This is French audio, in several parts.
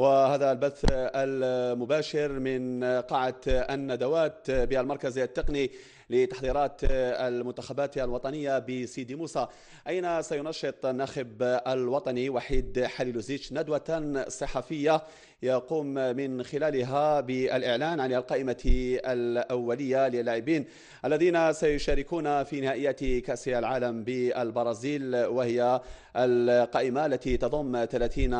وهذا البث المباشر من قاعة الندوات بالمركز التقني لتحضيرات المنتخبات الوطنية بسيدي موسى، أين سينشط الناخب الوطني وحيد حليلوزيتش ندوة صحفية يقوم من خلالها بالإعلان عن القائمة الأولية للاعبين الذين سيشاركون في نهائيات كأس العالم بالبرازيل، وهي القائمة التي تضم 30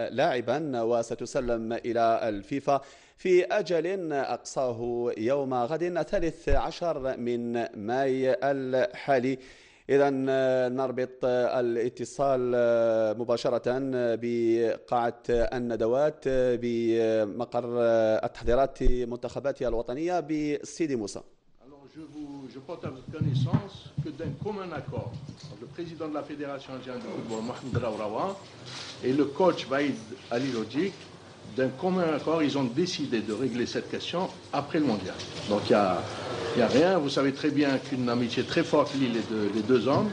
لاعبا وستسلم إلى الفيفا في أجل أقصاه يوم غد 13 من ماي الحالي. إذا نربط الاتصال مباشرة بقاعة الندوات بمقر التحضيرات منتخبات الوطنية بسيدي موسى. Je porte à votre connaissance que d'un commun accord, le président de la Fédération algérienne de football, Mohamed Raourawa, et le coach Vaïd Halilodzic, d'un commun accord, ils ont décidé de régler cette question après le mondial. Donc il n'y a rien. Vous savez très bien qu'une amitié très forte lie les deux hommes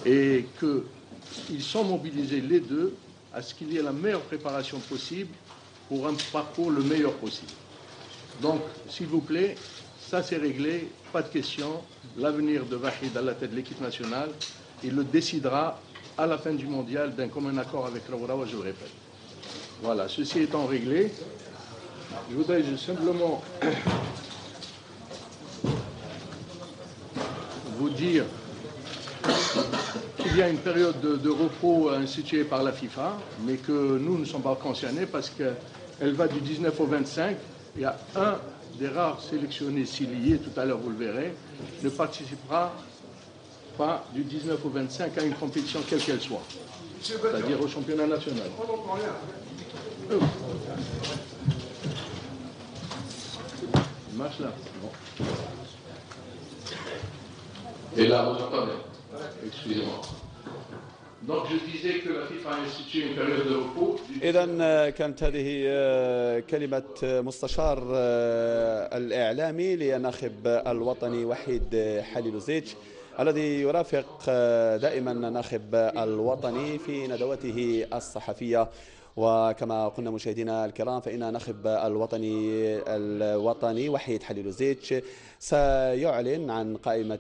et qu'ils sont mobilisés les deux à ce qu'il y ait la meilleure préparation possible pour un parcours le meilleur possible. Donc, s'il vous plaît, ça c'est réglé, pas de question. L'avenir de Wahid à la tête de l'équipe nationale, il le décidera à la fin du mondial d'un commun accord avec Raourawa, je le répète. Voilà, ceci étant réglé, je voudrais simplement vous dire qu'il y a une période de repos instituée par la FIFA, mais que nous ne sommes pas concernés parce qu'elle va du 19 au 25. Il y a un des rares sélectionnés liés, tout à l'heure vous le verrez, ne participera pas du 19 au 25 à une compétition quelle qu'elle soit, c'est-à-dire au championnat national. Il marche là. Bon. Et là, vous entendez? Excusez-moi. Donc je disais que la FIFA a institué une période de repos. إذن كانت هذه كلمة مستشار الإعلامي للناخب الوطني وحيد حليلوزيتش الذي يرافق دائما الناخب الوطني في ندواته الصحفية. وكما قلنا مشاهدينا الكرام، فإن ناخب الوطني وحيد حليلوزيتش سيعلن عن قائمة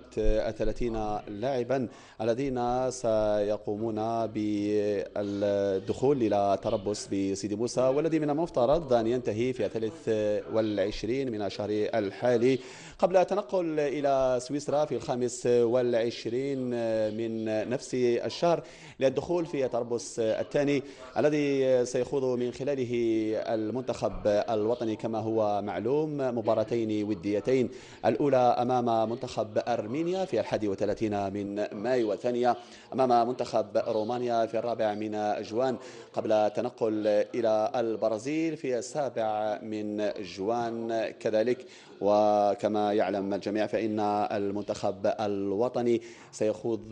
30 لاعبا الذين سيقومون بالدخول إلى تربص بسيدي موسى، والذي من المفترض أن ينتهي في 23 من الشهر الحالي، قبل التنقل إلى سويسرا في 25 من نفس الشهر للدخول في تربص الثاني الذي سيخوض من خلاله المنتخب الوطني كما هو معلوم مباراتين وديتين، الأولى أمام منتخب أرمينيا في 31 من ماي، والثانية أمام منتخب رومانيا في 4 من جوان، قبل التنقل إلى البرازيل في 7 من جوان كذلك. وكما يعلم الجميع فإن المنتخب الوطني سيخوض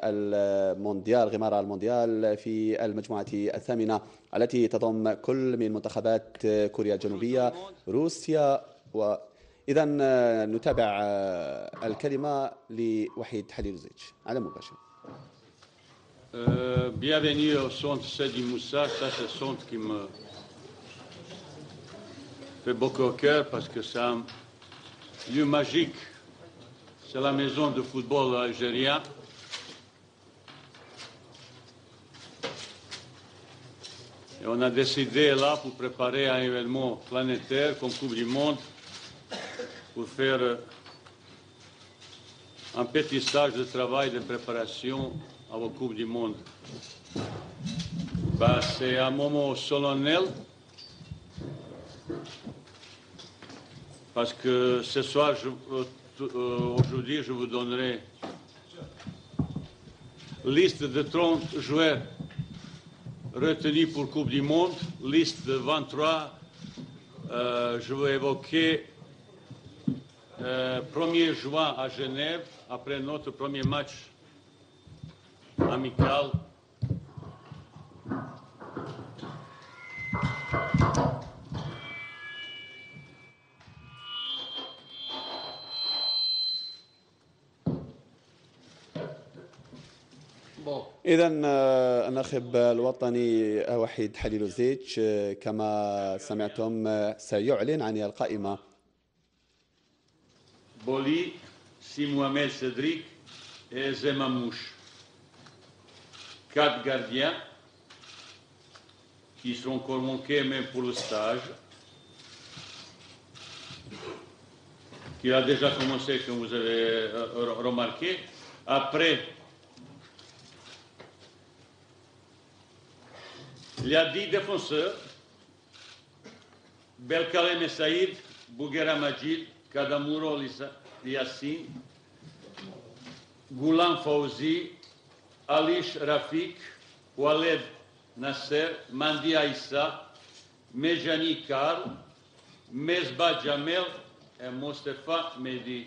المونديال غمار المونديال في المجموعة الثامنة التي تضم كل من منتخبات كوريا الجنوبية، روسيا إذا نتابع الكلمة لوحيد حليلوزيتش على مباشر. Bienvenue au centre Sidi Moussa. Ça, c'est un centre qui me fait beaucoup au cœur parce que c'est un lieu magique. C'est la maison de football algérien. Et on a décidé là pour préparer un événement planétaire comme Coupe du Monde, pour faire un petit stage de travail de préparation à la Coupe du Monde. C'est un moment solennel parce que ce soir, aujourd'hui, je vous donnerai liste de 30 joueurs retenus pour Coupe du Monde, liste de 23. Je vais évoquer 1er juin à Genève, après notre premier match amical. Bon. إذا الناخب الوطني وحيد حليلوزيتش كما سمعتم سيعلن عن القائمة. Boli, Si Mohamed Cédric et Zemamouche. 4 gardiens qui seront convoqués même pour le stage, qui a déjà commencé, comme vous avez remarqué. Après, il y a 10 défenseurs: Belkalem Saïd, Bouguera Majid, Kadamuro Yassine, Goulam Fauzi, Alish Rafik, Waled Nasser, Mandi Aïssa, Mejani Karl, Mesba Jamel et Mostefa Mehdi.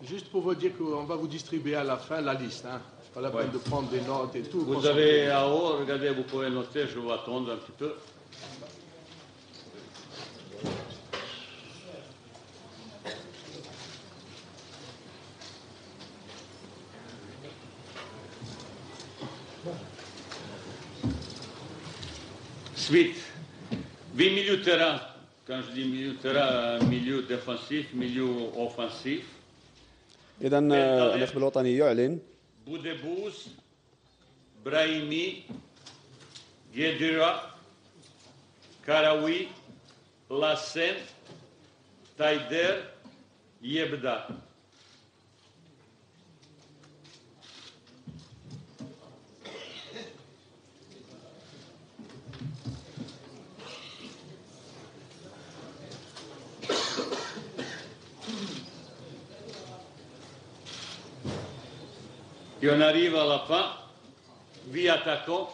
Juste pour vous dire qu'on va vous distribuer à la fin la liste. Pas la peine de prendre des notes et tout. Vous avez à haut, regardez, vous pouvez noter, je vais attendre un petit peu. Suite, 8 milieux de terrain. Quand je dis milieu de terrain, milieu défensif, milieu offensif. إذا الناخب الوطني يعلن: Boudebouz, Brahimi, Guédira, Karawi, Lassen, Taider, Yebda. Et on arrive à la fin, vie attaquant,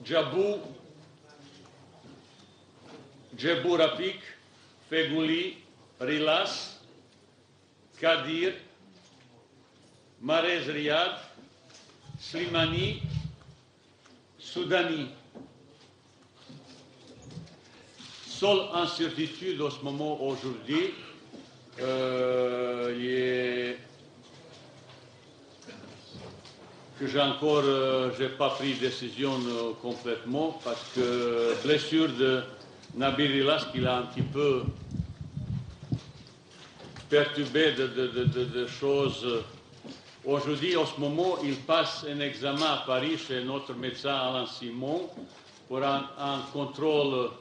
Djabou Rapik, Fegouli, Rilas, Kadir, Marez Riyad, Slimani, Soudani. Seule incertitude en ce moment aujourd'hui, que j'ai pas pris décision complètement parce que blessure de Nabil Rilas qui l'a un petit peu perturbé de choses. Aujourd'hui, en ce moment, il passe un examen à Paris chez notre médecin Alain Simon pour un contrôle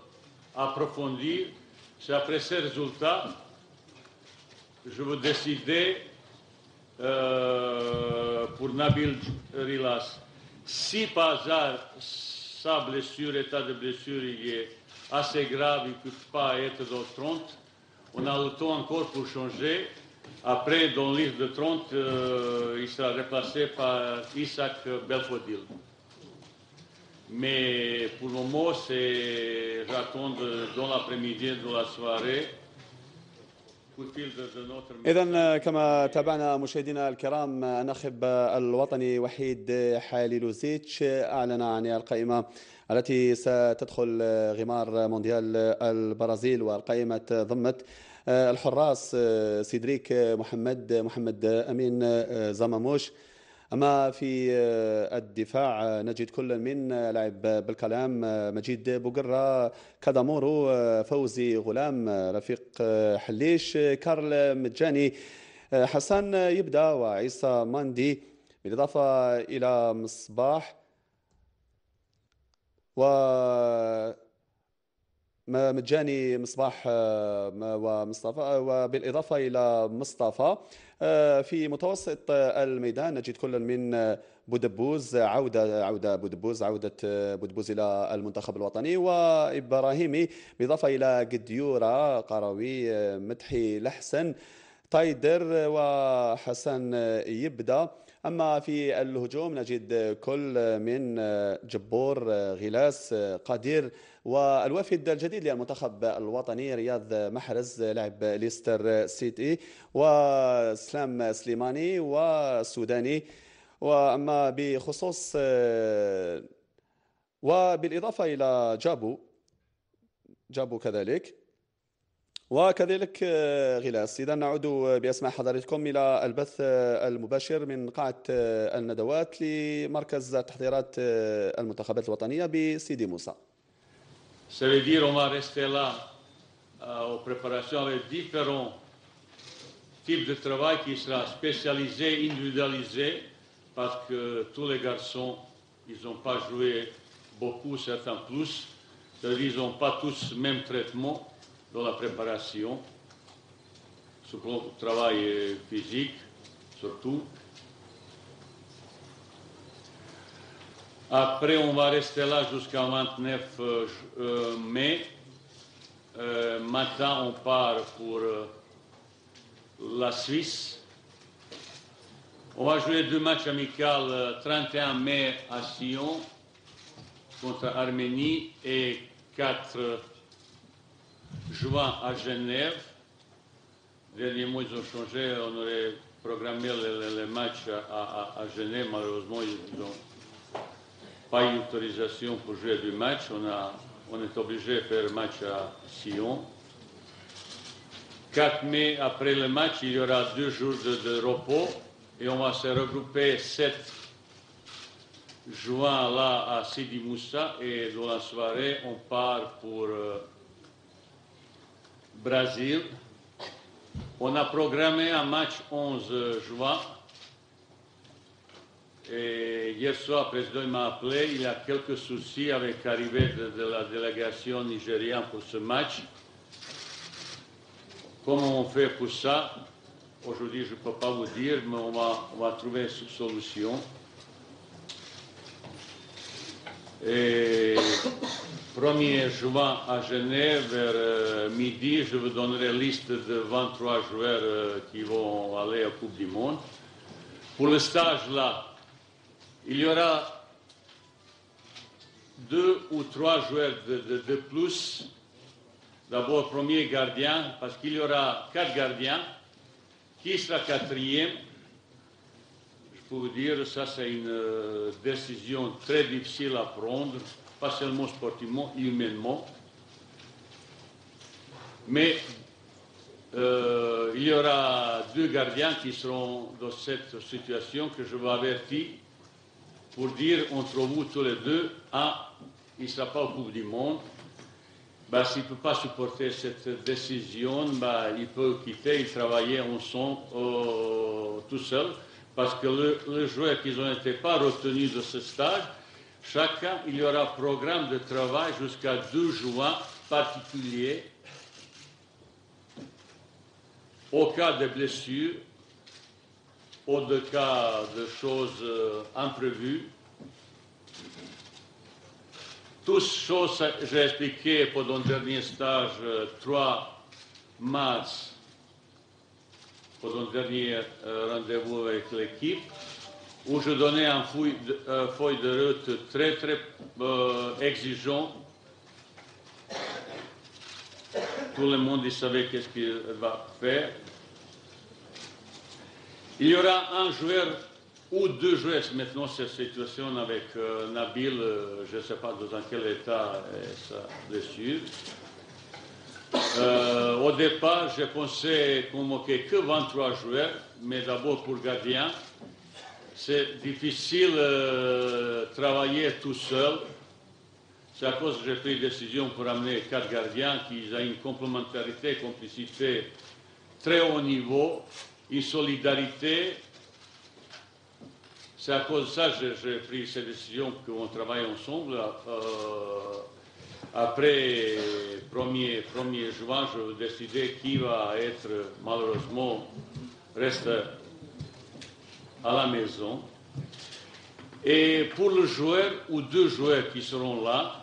approfondi. C'est après ces résultats, je vais décider pour Nabil Rilas. Si par hasard sa blessure, état de blessure, il est assez grave, il ne peut pas être dans 30, on a le temps encore pour changer. Après, dans le livre de 30, il sera remplacé par Isaac Belfodil. Mais pour le moment, j'attends dans l'après-midi, dans la soirée. إذا كما تابعنا مشاهدينا الكرام، الناخب الوطني وحيد حليلوزيتش أعلن عن القائمة التي ستدخل غمار مونديال البرازيل، والقائمة ضمت الحراس سيدريك محمد أمين زماموش. أما في الدفاع نجد كل من لاعب بالكلام مجيد بوغرا، كادامورو، فوزي غلام، رفيق حليش، كارل مجاني، حسن يبدا، وعيسى ماندي، بالإضافة إلى مصباح مجاني، مصباح ومصطفى، وبالإضافة إلى مصطفى. في متوسط الميدان نجد كل من بودبوز، عودة بودبوز، عودة بودبوز إلى المنتخب الوطني، وإبراهيمي، بالإضافة إلى قديورة، قروي، مدحي، لحسن، تايدر، وحسن يبدا. أما في الهجوم نجد كل من جبور، غلاس، قدير، والوافد الجديد للمنتخب الوطني رياض محرز لاعب ليستر سيتي، وسلام سليماني، والسوداني. وأما بخصوص وبالإضافة إلى جابو كذلك، وكذلك غلاس. إذا نعود بأسماء حضراتكم إلى البث المباشر من قاعة الندوات لمركز تحضيرات المنتخبات الوطنية بسيدي موسى. Ça veut dire on va rester là aux préparations avec différents types de travail qui sera spécialisé, individualisé, parce que tous les garçons, ils n'ont pas joué beaucoup, certains plus. C'est-à-dire qu'ils n'ont pas tous le même traitement dans la préparation, sur le travail physique surtout. Après, on va rester là jusqu'à 29 mai. Matin, on part pour la Suisse. On va jouer 2 matchs amicaux, 31 mai à Sion contre Arménie et 4 juin à Genève. Dernier mois, ils ont changé. On aurait programmé les matchs à Genève. Malheureusement, ils n'ont pas eu d'autorisation pour jouer du match. On est obligé de faire un match à Sion. 4 mai, après le match, il y aura 2 jours de repos et on va se regrouper 7 juin là à Sidi Moussa et dans la soirée, on part pour Brésil. On a programmé un match 11 juin. Et hier soir, le président m'a appelé. Il y a quelques soucis avec l'arrivée de la délégation nigériane pour ce match. Comment on fait pour ça? Aujourd'hui, je ne peux pas vous dire, mais on va trouver une solution. Et 1er juin à Genève, vers midi, je vous donnerai la liste de 23 joueurs qui vont aller à la Coupe du Monde. Pour le stage là, il y aura 2 ou 3 joueurs de plus. D'abord, premier gardien, parce qu'il y aura 4 gardiens. Qui sera 4e? Je peux vous dire, ça c'est une décision très difficile à prendre, pas seulement sportivement, humainement. Mais il y aura 2 gardiens qui seront dans cette situation que je vous avertis pour dire entre vous tous les deux, il ne sera pas au Coupe du Monde. S'il ne peut pas supporter cette décision, il peut quitter et travailler ensemble tout seul, parce que les joueurs qui n'ont été pas retenus de ce stage, chacun, il y aura un programme de travail jusqu'à 2 juin particulier. Au cas de blessures, ou de cas de choses imprévues. Toutes choses, j'ai expliqué pendant le dernier stage 3 mars, pendant le dernier rendez-vous avec l'équipe, où je donnais une feuille de route très, très exigeante. Tout le monde savait qu'est-ce qu'il va faire. Il y aura un joueur ou 2 joueurs maintenant cette situation avec Nabil, je ne sais pas dans quel état est sa blessure. Au départ, j'ai pensé convoquer que 23 joueurs, mais d'abord pour gardien. C'est difficile de travailler tout seul. C'est à cause que j'ai pris la décision pour amener 4 gardiens qui ont une complémentarité, complicité très haut niveau, une solidarité. C'est à cause de ça que j'ai pris cette décision qu'on travaille ensemble. Après 1er juin, je vais décider qui va être, malheureusement, reste à la maison. Et pour le joueur ou 2 joueurs qui seront là,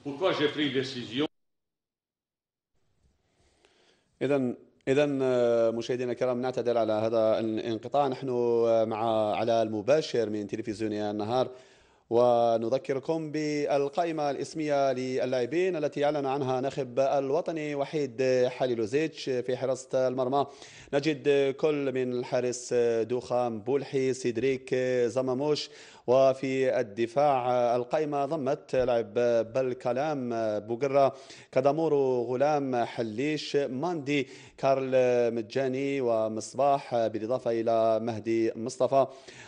pourquoi j'ai pris décision? إذا مشاهدينا الكرام، نعتذر على هذا الانقطاع. نحن على المباشر من تلفزيون النهار، ونذكركم بالقائمة الاسمية للاعبين التي أعلن عنها ناخب الوطني وحيد حليلوزيتش. في حراسة المرمى نجد كل من الحارس دوخام، بولحي، سيدريك، زماموش، وفي الدفاع القائمة ضمت لاعب بالكلام بوقرة، كدامورو غلام، حليش، ماندي، كارل مجاني ومصباح، بالإضافة إلى مهدي مصطفى.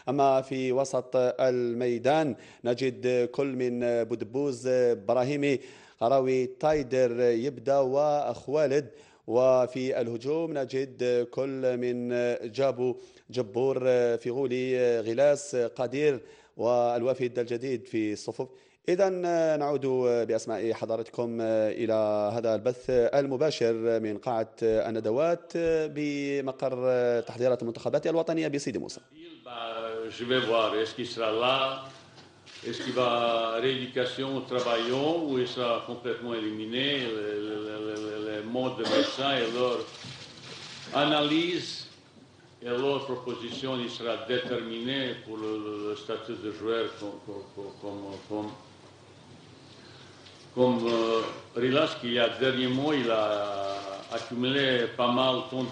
أما في وسط الميدان نجد كل من بودبوز، براهيمي، قراوي، تايدر، يبدا وخوالد. وفي الهجوم نجد كل من جابو، جبور، فيغولي، غلاس، قدير والوافد الجديد في الصفوف. إذا نعود بأسماء حضراتكم إلى هذا البث المباشر من قاعة الندوات بمقر تحضيرات المنتخبات الوطنية بسيدي موسى. Est-ce qu'il va rééducation au travaillon ou il sera complètement éliminé? Les modes de médecin et leur analyse et leur proposition, il sera déterminé pour le statut de joueur comme Rilas, qui il y a dernier mois, il a accumulé pas mal de temps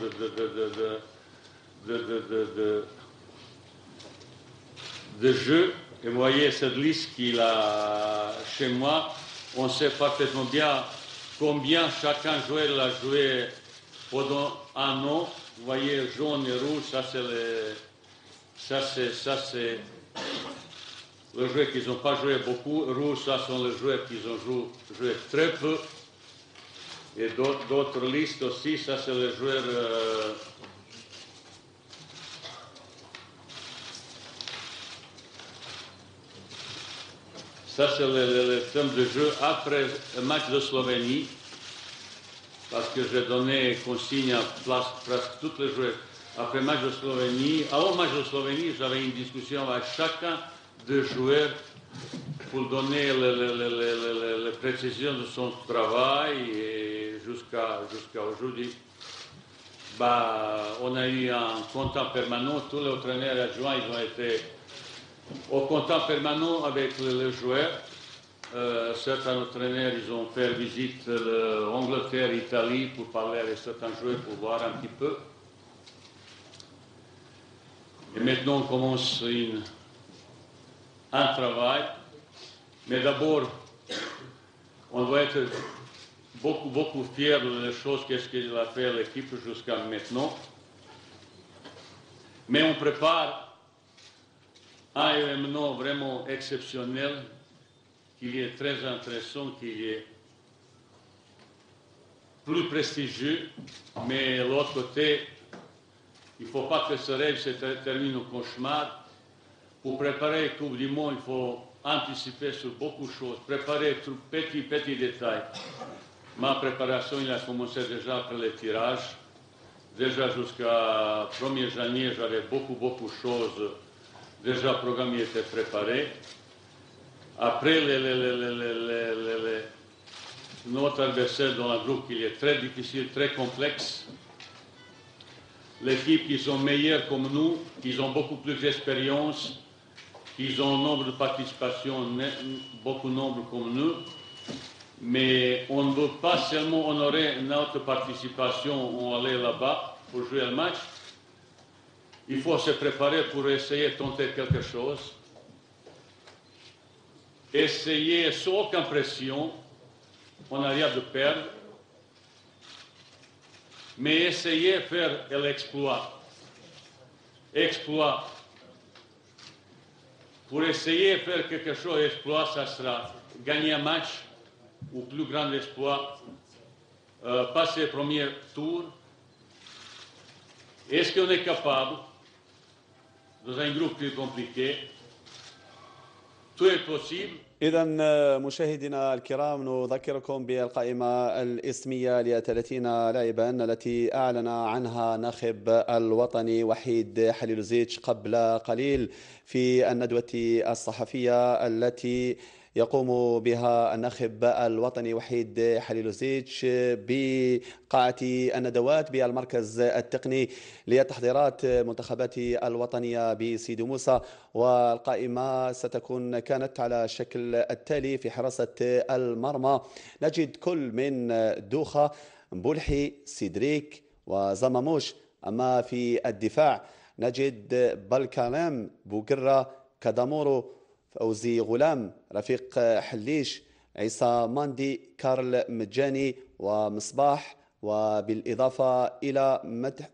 de jeu. Et vous voyez cette liste qu'il a chez moi, on sait parfaitement bien combien chacun joueur l'a joué pendant un an. Vous voyez jaune et rouge, ça c'est les joueurs qui n'ont pas joué beaucoup. Rouge, ça sont les joueurs qui ont joué très peu. Et d'autres listes aussi, ça c'est les joueurs ça, c'est le thème de jeu après le match de Slovénie, parce que j'ai donné consigne à presque toutes les joueurs. Après le match de Slovénie, avant le match de Slovénie, j'avais une discussion avec chacun des joueurs pour donner les précisions de son travail et jusqu'à aujourd'hui. On a eu un contact permanent, tous les entraîneurs adjoints ils ont été au contact permanent avec les joueurs. Certains entraîneurs ils ont fait visite l'Angleterre, l'Italie pour parler avec certains joueurs pour voir un petit peu. Et maintenant on commence un travail. Mais d'abord, on doit être beaucoup fiers des choses qu'est-ce qu'il a fait l'équipe jusqu'à maintenant. Mais on prépare un événement vraiment exceptionnel, qui est très intéressant, qui est plus prestigieux, mais de l'autre côté, il ne faut pas que ce rêve se termine au cauchemar. Pour préparer la Coupe du Monde, il faut anticiper sur beaucoup de choses, préparer tous petits détails. Ma préparation, il a commencé déjà après les tirages. Déjà jusqu'à 1er janvier, j'avais beaucoup de choses. Déjà, le programme était préparé. Après, notre adversaire dans le groupe, il est très difficile, très complexe. L'équipe qui sont meilleures comme nous, qui ont beaucoup plus d'expérience, qui ont un nombre de participations, beaucoup de nombre comme nous. Mais on ne veut pas seulement honorer notre participation, on aller là-bas pour jouer le match. Il faut se préparer pour essayer de tenter quelque chose. Essayer sans aucune pression, on n'a rien de perdre. Mais essayer de faire l'exploit. Exploit. Pour essayer de faire quelque chose, exploit, ça sera gagner un match, ou plus grand exploit, passer le premier tour. Est-ce qu'on est capable, dans un groupe plus compliqué, tout est possible. إذا مشاهدينا الكرام نذكركم بالقائمة الاسمية ل30 لاعبا التي أعلن عنها ناخب الوطني وحيد حليلوزيتش قبل قليل في الندوة الصحفية التي يقوم بها الناخب الوطني وحيد حليلوزيتش بقاعة الندوات بالمركز التقني للتحضيرات منتخبات الوطنية بسيدي موسى. والقائمة كانت على الشكل التالي: في حراسة المرمى نجد كل من دوخة، مبولحي، سيدريك وزماموش. أما في الدفاع نجد بالكالام، بوقرة، كادامورو فوزي غلام، رفيق حليش، عيسى ماندي، كارل مجاني ومصباح، وبالإضافة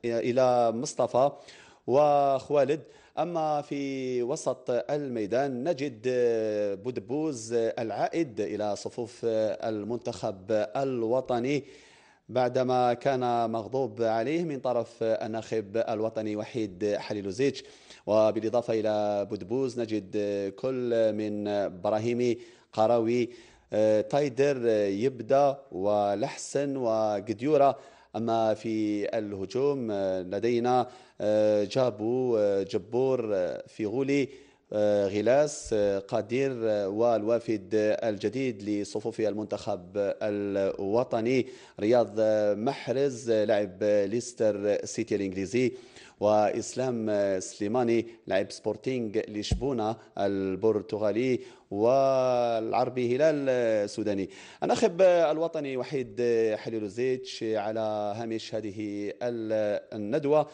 إلى مصطفى وخوالد. أما في وسط الميدان نجد بودبوز العائد إلى صفوف المنتخب الوطني بعدما كان مغضوب عليه من طرف الناخب الوطني وحيد حليلوزيتش. وبالإضافة إلى بودبوز نجد كل من براهيمي، قراوي، تايدر، يبدا ولحسن وقديورة. أما في الهجوم لدينا جابو، جبور، فيغولي، غلاس، قادير، والوافد الجديد لصفوف المنتخب الوطني رياض محرز لاعب ليستر سيتي الإنجليزي، وإسلام سليماني لاعب سبورتينغ لشبونة البرتغالي، والعربي هلال السوداني. الناخب الوطني وحيد حليلوزيتش على هامش هذه الندوة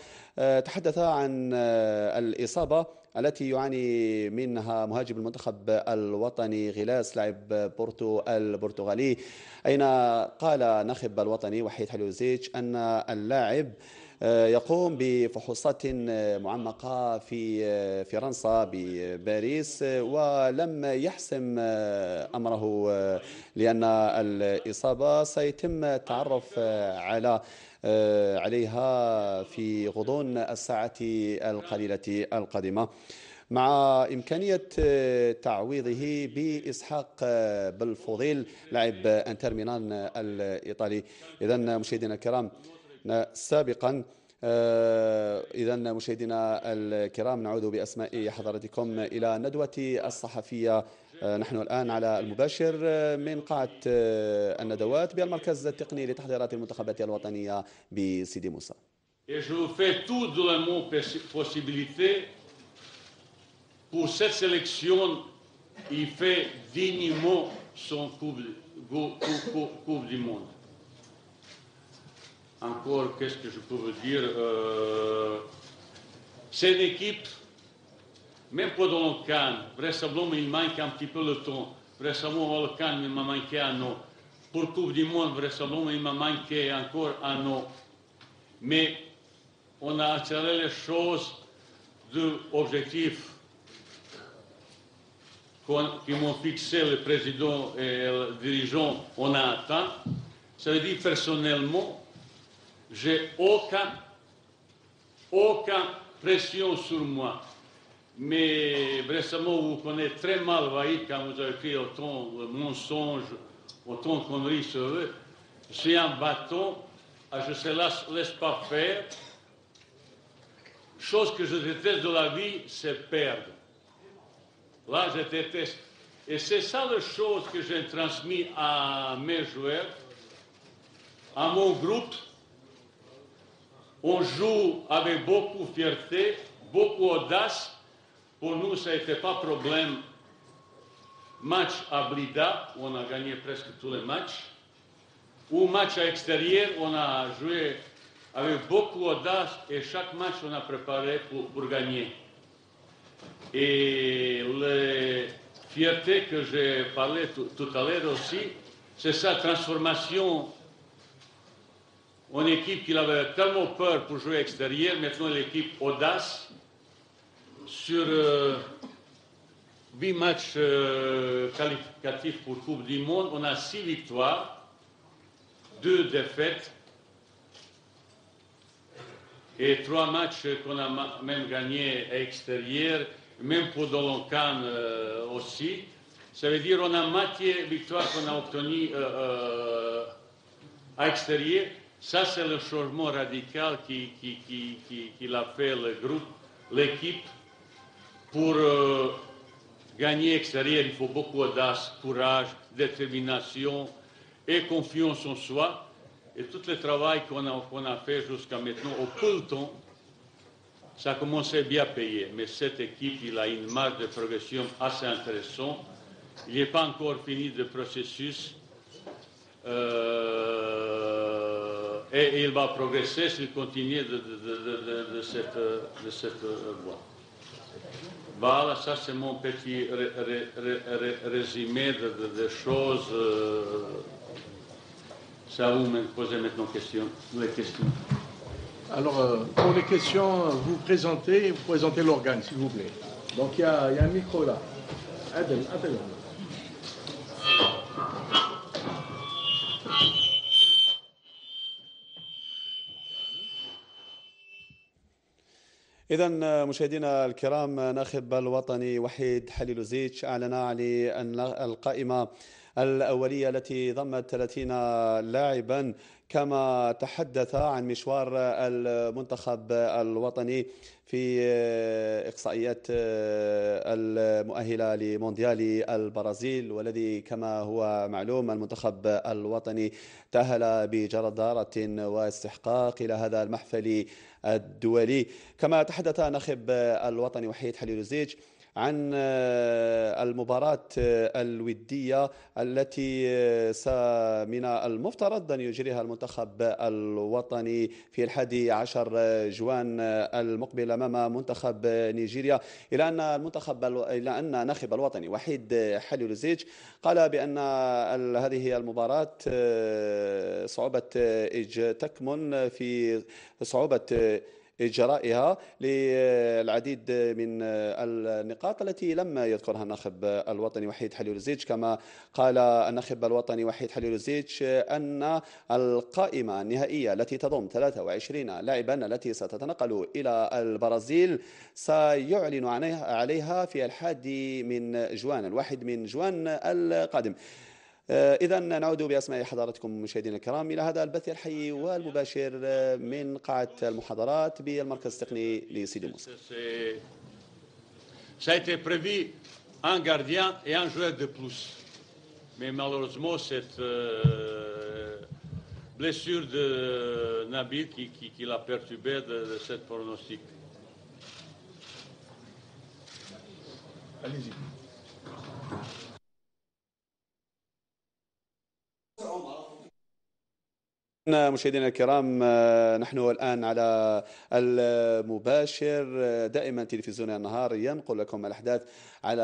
تحدث عن الإصابة التي يعاني منها مهاجم المنتخب الوطني غلاس لاعب بورتو البرتغالي، أين قال ناخب الوطني وحيد حليلوزيتش أن اللاعب يقوم بفحوصات معمقة في فرنسا بباريس، ولم يحسم أمره لأن الإصابة سيتم التعرف عليها في غضون الساعة القليلة القادمة، مع إمكانية تعويضه بإسحاق بالفضيل لاعب انتر ميلان الإيطالي. إذن مشاهدينا الكرام سابقا مشاهدينا الكرام نعود بأسماء حضراتكم إلى ندوة الصحفية. نحن الآن على المباشر من قاعة الندوات بالمركز التقني لتحضيرات المنتخبات الوطنية بسيدي موسى. Et je fais tout de mon possibilité pour cette sélection. Il fait dignement son Coupe du Monde. Encore, qu'est-ce que je peux vous dire? C'est une équipe, même pendant le Cannes, vraisemblablement il manque un petit peu le temps. Vraisemblablement le Cannes, il m'a manqué un an. Pour le Coupe du Monde, vraisemblablement il m'a manqué encore un an. Mais on a attiré les choses de objectifs qui m'ont fixé le président et le dirigeant, on a atteint. Ça veut dire personnellement, j'ai aucune pression sur moi. Mais récemment, vous connaissez très mal Vaïd quand vous avez fait autant de mensonges, autant de conneries sur eux. Je suis un bâton, je ne laisse pas faire. Chose que je déteste de la vie, c'est perdre. Là, je déteste. Et c'est ça la chose que j'ai transmis à mes joueurs, à mon groupe. On joue avec beaucoup de fierté, beaucoup d'audace. Pour nous, ça n'était pas problème. Match à Blida, où on a gagné presque tous les matchs. Ou match à l'extérieur, on a joué avec beaucoup d'audace et chaque match, on a préparé pour gagner. Et la fierté que j'ai parlé tout à l'heure aussi, c'est sa transformation en équipe qu'il avait tellement peur pour jouer extérieur. Maintenant, l'équipe audace. Sur 8 matchs qualificatifs pour Coupe du Monde, on a 6 victoires, 2 défaites et 3 matchs qu'on a même gagnés à l'extérieur, même pour Doloncan aussi. Ça veut dire qu'on a moitié victoire qu'on a obtenue à l'extérieur. Ça, c'est le changement radical qu'il a fait le groupe, l'équipe. Pour gagner extérieur, il faut beaucoup d'audace, courage, détermination et confiance en soi. Et tout le travail qu'on a fait jusqu'à maintenant, au peu de temps, ça a commencé à bien payer. Mais cette équipe, il a une marge de progression assez intéressante. Il n'est pas encore fini le processus. Et il va progresser s'il continue de cette voie. Voilà, ça c'est mon petit résumé de choses. C'est à vous de me poser maintenant les questions. Alors, pour les questions, vous présentez l'organe, s'il vous plaît. Donc, il y a un micro là. Adel. إذا مشاهدينا الكرام، ناخب الوطني وحيد حليلوزيتش أعلن عن أن القائمة الأولية التي ضمت 30 لاعبا، كما تحدث عن مشوار المنتخب الوطني في إقصائيات المؤهلة لمونديال البرازيل، والذي كما هو معلوم المنتخب الوطني تأهل بجدارة واستحقاق إلى هذا المحفل الدولي. كما تحدث ناخب الوطني وحيد حليلوزيتش عن المباراة الودية التي من المفترض أن يجريها المنتخب الوطني في 11 جوان المقبل أمام منتخب نيجيريا، إلى أن ناخب الوطني وحيد حليلوزيتش قال بأن هذه المباراة تكمن في صعوبة إجرائها للعديد من النقاط التي لم يذكرها الناخب الوطني وحيد حليلوزيتش. كما قال الناخب الوطني وحيد حليلوزيتش أن القائمة النهائية التي تضم 23 لاعبا التي ستتنقل إلى البرازيل سيعلن عليها في 1 من جوان القادم. إذا نعود بأسماء حضراتكم مشاهدينا الكرام إلى هذا البث الحي والمباشر من قاعة المحاضرات بالمركز التقني لسيدي موسى. Ça a été prévu un gardien et un joueur de plus. Mais malheureusement, cette blessure de Nabil qui l'a perturbé de cette pronostic. Allez-y. مشاهدينا الكرام، نحن الآن على المباشر. دائما تلفزيون النهار ينقل لكم الأحداث على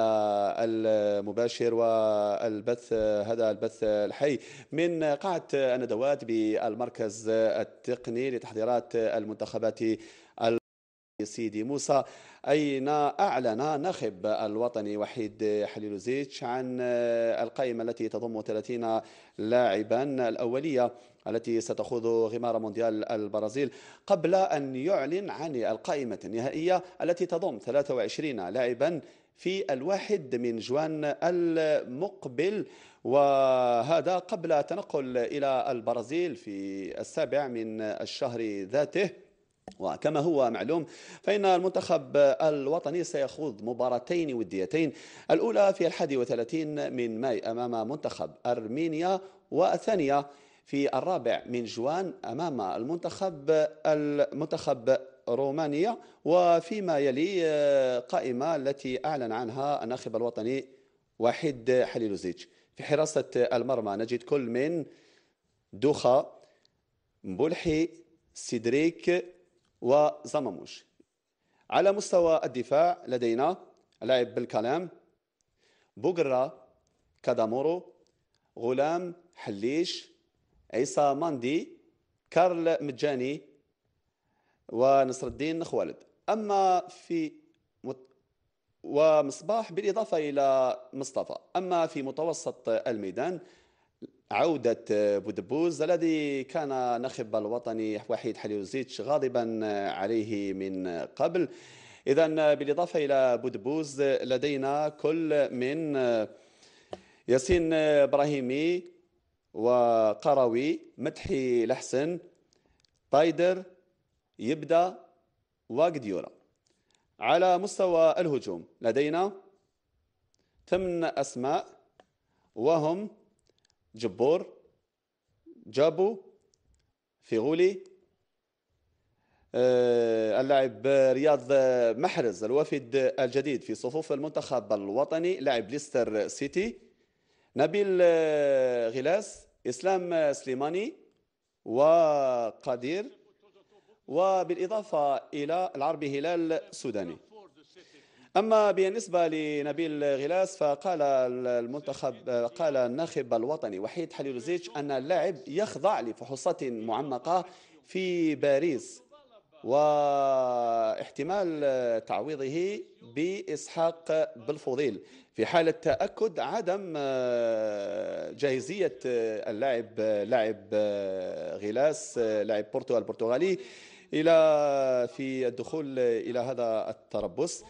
المباشر والبث، هذا البث الحي من قاعة الندوات بالمركز التقني لتحضيرات المنتخبات سيدي موسى، أين أعلن ناخب الوطني وحيد حليلوزيتش عن القائمة التي تضم 30 لاعبا الأولية التي ستخوض غمار مونديال البرازيل، قبل أن يعلن عن القائمة النهائية التي تضم 23 لاعبا في 1 من جوان المقبل، وهذا قبل التنقل إلى البرازيل في 7 من الشهر ذاته. وكما هو معلوم فإن المنتخب الوطني سيخوض مباراتين وديتين، الأولى في 31 من ماي أمام منتخب أرمينيا، والثانية في 4 من جوان أمام المنتخب رومانيا. وفيما يلي قائمة التي أعلن عنها الناخب الوطني وحيد حليلوزيتش. في حراسة المرمى نجد كل من دوخا، مبولحي، سيدريك وزماموش. على مستوى الدفاع لدينا لاعب بالكلام، بوغرا، كادامورو، غلام، حليش، عيسى ماندي، كارل مجاني ونصر الدين خوالد. أما في ومصباح بالإضافة إلى مصطفى. أما في متوسط الميدان عودة بودبوز الذي كان ناخب الوطني وحيد حليلوزيتش غاضبا عليه من قبل. إذن بالإضافة إلى بودبوز لدينا كل من ياسين إبراهيمي وقروي، مدحي لحسن، طايدر، يبدا وقديورا. على مستوى الهجوم لدينا 8 أسماء، وهم جبور، جابو، فيغولي، اللاعب رياض محرز الوافد الجديد في صفوف المنتخب الوطني، لاعب ليستر سيتي، نبيل غلاس، إسلام سليماني وقدير، وبالإضافة إلى العربي هلال السوداني. أما بالنسبة لنبيل غلاس فقال قال الناخب الوطني وحيد حليلوزيتش أن اللاعب يخضع لفحوصات معمقة في باريس واحتمال تعويضه بإسحاق بالفضيل في حالة تأكد عدم جاهزية لاعب غلاس لاعب بورتو البرتغالي في الدخول إلى هذا التربص.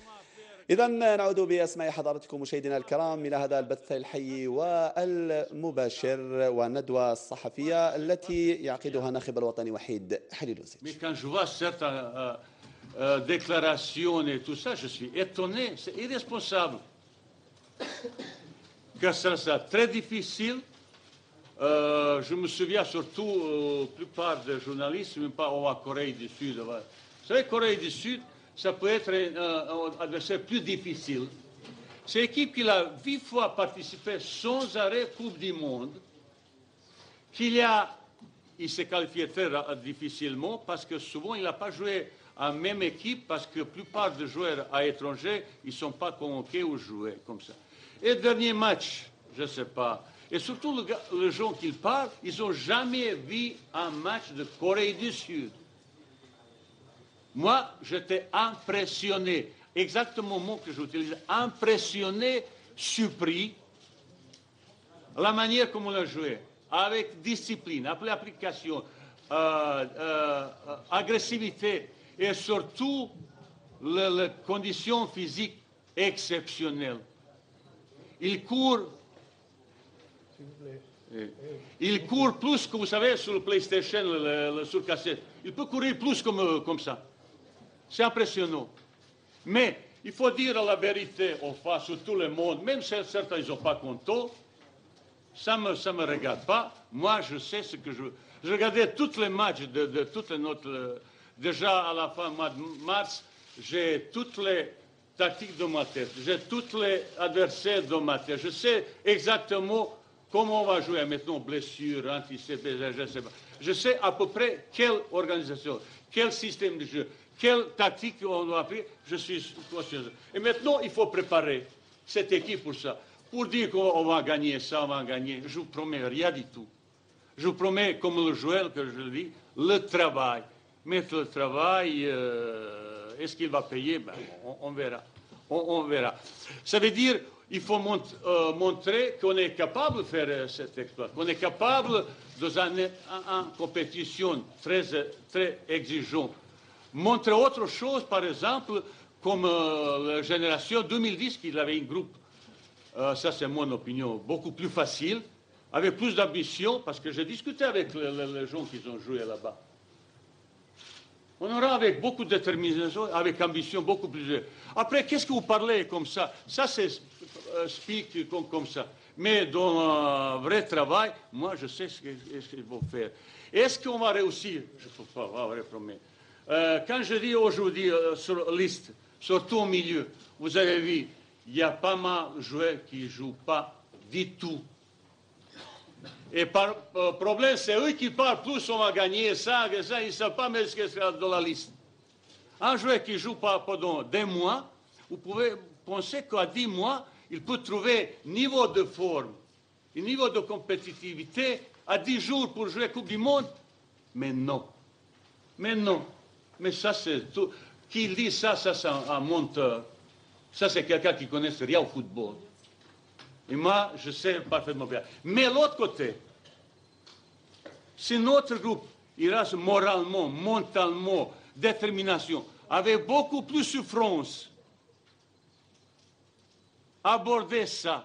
إذا نعود بأسماء حضراتكم مشاهدينا الكرام إلى هذا البث الحي والمباشر والندوة الصحفية التي يعقدها الناخب الوطني وحيد حليلوزيتش. Mais quand je vois certaines déclarations et tout ça, je suis étonné, c'est irresponsable. Que ça soit très difficile. Je me souviens surtout, la plupart des journalistes, même pas en Corée du Sud. Vous savez, Corée du Sud, ça peut être un adversaire plus difficile. C'est l'équipe qui a 8 fois participé sans arrêt Coupe du Monde, il s'est qualifié très difficilement parce que souvent il n'a pas joué en même équipe parce que la plupart des joueurs à l'étranger, ils ne sont pas convoqués ou joués comme ça. Et le dernier match, je ne sais pas. Et surtout les gens qui parlent, ils n'ont jamais vu un match de Corée du Sud. Moi, j'étais impressionné, exactement le mot que j'utilise, impressionné, surpris, la manière comme on a joué, avec discipline, avec application, agressivité et surtout les conditions physiques exceptionnelles. Il court plus que vous savez sur le PlayStation, sur cassette. Il peut courir plus comme ça. C'est impressionnant. Mais il faut dire la vérité en face de tout le monde, même si certains ils n'ont pas compté, ça me regarde pas. Moi, je sais ce que je veux. Je regardais tous les matchs de toutes les notes. Déjà à la fin du mois de mars, j'ai toutes les tactiques de ma tête. J'ai tous les adversaires de ma tête. Je sais exactement comment on va jouer maintenant, blessure, anti-CP, je ne sais pas. Je sais à peu près quelle organisation, quel système de jeu, quelle tactique on doit appliquer. Je suis conscient. Et maintenant, il faut préparer cette équipe pour ça. Pour dire qu'on va gagner ça, on va gagner, je vous promets rien du tout. Je vous promets, comme le joueur que je le dis, le travail. Mais le travail, est-ce qu'il va payer? Ben, on verra. On verra. Ça veut dire il faut montrer qu'on est capable de faire cet exploit, qu'on est capable, dans une compétition très, très exigeante, montrer autre chose, par exemple, comme la génération 2010, qui avait un groupe, ça c'est mon opinion, beaucoup plus facile, avec plus d'ambition, parce que j'ai discuté avec les gens qui ont joué là-bas. On aura avec beaucoup de détermination, avec ambition, beaucoup plus. Après, qu'est-ce que vous parlez comme ça? Ça, c'est speak comme ça. Mais dans un vrai travail, moi, je sais ce qu'il faut faire. Est-ce qu'on va réussir? Je ne peux pas avoir promis. Quand je dis aujourd'hui sur la liste, surtout au milieu, vous avez vu, il y a pas mal de joueurs qui ne jouent pas du tout. Et par problème, c'est eux qui parlent plus, on va gagner ça, ils ne savent pas mais ce qu'il y a dans la liste. Un joueur qui joue pas pendant 2 mois, vous pouvez penser qu'à 10 mois, il peut trouver niveau de forme, un niveau de compétitivité à 10 jours pour jouer Coupe du Monde. Mais non. Mais non. Mais ça, c'est tout. Qui dit ça, c'est un monteur. Ça, c'est quelqu'un qui ne connaît rien au football. Et moi, je sais parfaitement bien. Mais l'autre côté, si notre groupe ira moralement, mentalement, détermination, avec beaucoup plus de souffrance, aborder ça,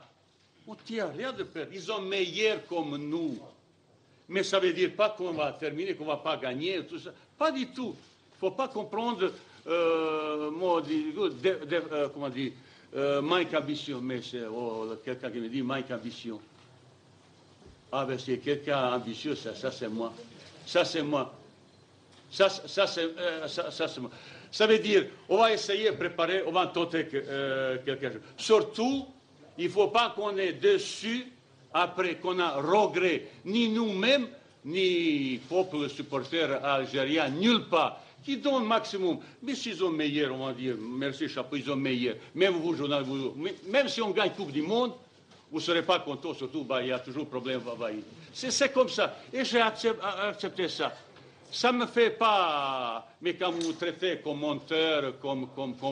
on tient rien de perdre. Ils sont meilleurs comme nous. Mais ça ne veut dire pas qu'on va terminer, qu'on ne va pas gagner, tout ça. Pas du tout. Il ne faut pas comprendre, comment dire, manque ambition, mais c'est quelqu'un qui me dit manque ambition. Ah ben c'est quelqu'un ambitieux, ça c'est moi. Ça c'est moi. Ça c'est moi. Ça veut dire, on va essayer de préparer, on va tenter quelque chose. Surtout, il ne faut pas qu'on ait dessus, après qu'on a regret, ni nous-mêmes, ni peuple supporter algérien, nulle part. qui donnent maximum. Mais s'ils sont meilleurs, on va dire, merci chapeau, ils sont meilleurs. Même vous, journalistes, même si on gagne Coupe du Monde, vous ne serez pas content, surtout, il y a toujours problème. C'est comme ça. Et j'ai accepté ça. Ça ne me fait pas, mais quand vous traitez comme menteur, comme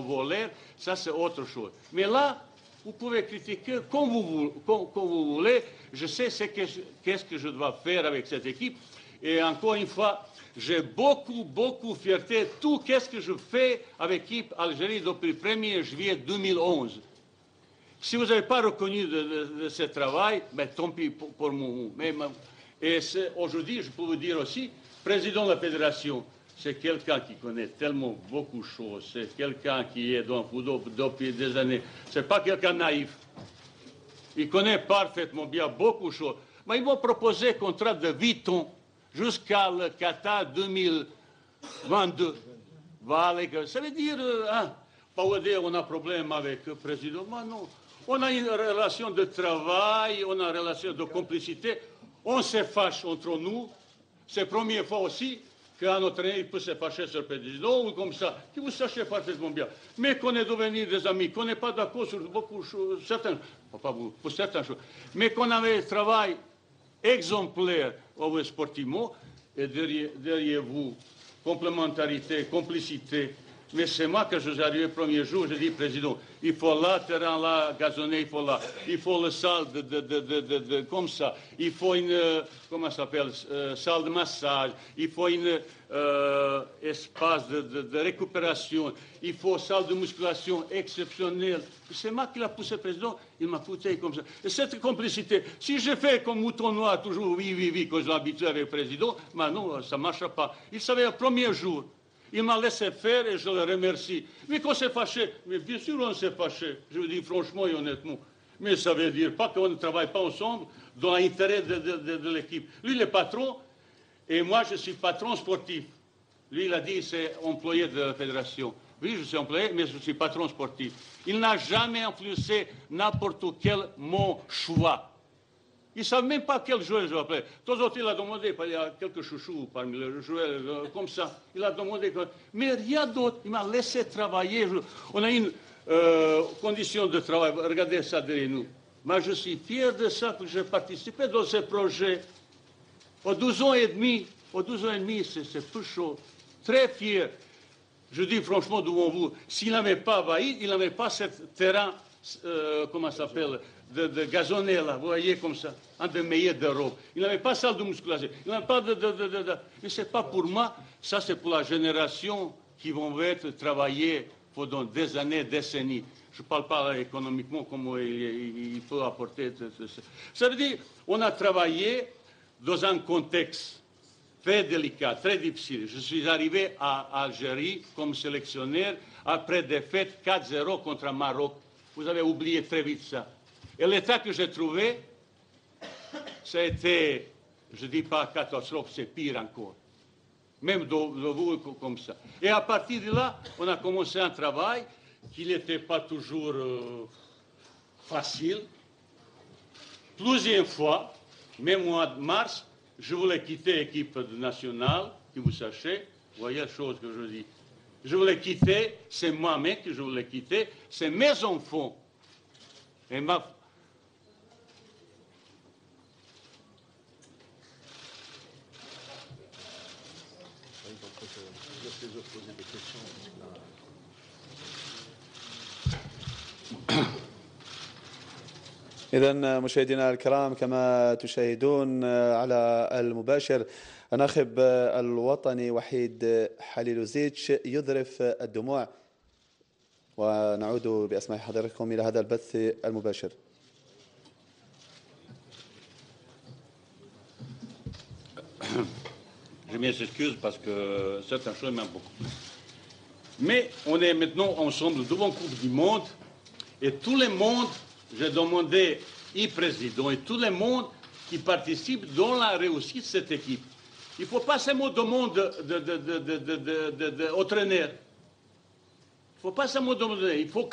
voleur, ça c'est autre chose. Mais là, vous pouvez critiquer comme vous voulez. Je sais qu'est-ce que je dois faire avec cette équipe. Et encore une fois, j'ai beaucoup de fierté. Tout qu'est-ce que je fais avec l'équipe Algérie depuis le 1er juillet 2011. Si vous n'avez pas reconnu de ce travail, ben, tant pis pour moi. Et aujourd'hui, je peux vous dire aussi, président de la fédération, c'est quelqu'un qui connaît tellement beaucoup de choses. C'est quelqu'un qui est dans le football depuis des années. Ce n'est pas quelqu'un naïf. Il connaît parfaitement bien beaucoup de choses. Mais ils m'ont proposé un contrat de 8 ans jusqu'à le Qatar 2022. Voilà, ça veut dire, pas dire on a un problème avec le président. Mais non. On a une relation de travail, on a une relation de complicité. On se fâche entre nous. C'est la première fois aussi qu'un entraîneur peut se fâcher sur le président ou comme ça, que vous sachez parfaitement bien. Mais qu'on est devenus des amis, qu'on n'est pas d'accord sur beaucoup de choses, pour certaines choses, mais qu'on avait un travail exemplaire sportivement, et derrière vous, complémentarité, complicité. Mais c'est moi que je suis arrivé le premier jour, je dis, président, il faut là, terrain là, gazonné, il faut là. Il faut le salle comme ça. Il faut une, comment ça s'appelle, salle de massage. Il faut une espace de récupération. Il faut salle de musculation exceptionnelle. C'est moi qui l'a poussé, président, il m'a poussé comme ça. Et cette complicité, si je fais comme mouton noir, toujours oui, que je l'habitue avec le président, mais non, ça ne marche pas. Il savait le premier jour. Il m'a laissé faire et je le remercie. Mais qu'on s'est fâché, mais bien sûr on s'est fâché, je vous dis franchement et honnêtement. Mais ça veut dire pas qu'on ne travaille pas ensemble dans l'intérêt de l'équipe. Lui, il est patron, et moi, je suis patron sportif. Lui, il a dit, c'est employé de la fédération. Oui, je suis employé, mais je suis patron sportif. Il n'a jamais influencé n'importe quel mon choix. Ils ne savent même pas quel joueur je vais appeler. De temps en temps, il a demandé, il y a quelques chouchous parmi les joueurs, comme ça. Il a demandé, mais rien d'autre. Il m'a laissé travailler. On a une condition de travail. Regardez ça derrière nous. Moi, je suis fier de ça, que j'ai participé dans ce projet. Aux 12 ans et demi, c'est peu chaud. Très fier. Je dis franchement devant vous, s'il n'avait pas Vaïd, il n'avait pas ce terrain, comment ça s'appelle, de gazonné là, vous voyez comme ça, un des meilleurs d'Europe. Il n'avait pas salle de musculation, il n'avait pas Mais ce n'est pas pour moi, ça c'est pour la génération qui vont être travaillées pendant des années, décennies. Je ne parle pas économiquement comment il peut apporter. Ça veut dire, on a travaillé dans un contexte très délicat, très difficile. Je suis arrivé à Algérie comme sélectionneur après défaite 4-0 contre le Maroc. Vous avez oublié très vite ça. Et l'état que j'ai trouvé, ça a été, je ne dis pas catastrophe, c'est pire encore. Même de vous comme ça. Et à partir de là, on a commencé un travail qui n'était pas toujours facile. Plusieurs fois, même au mois de mars, je voulais quitter l'équipe nationale, que vous sachez, vous voyez la chose que je dis. Je voulais quitter, c'est moi-même que je voulais quitter, c'est mes enfants. Et ma... إذن مشاهدينا الكرام، كما تشاهدون على المباشر، الناخب الوطني وحيد حليلوزيتش يذرف الدموع. ونعود بأسماع حضراتكم إلى هذا البث المباشر. Je m'excuse parce que certaines choses m'aiment beaucoup. Mais on est maintenant ensemble devant la Coupe du Monde et tout le monde, j'ai demandé au président et tout le monde qui participe dans la réussite de cette équipe. Il ne faut pas seulement demander au traîneur. Il ne faut pas seulement demander. Il faut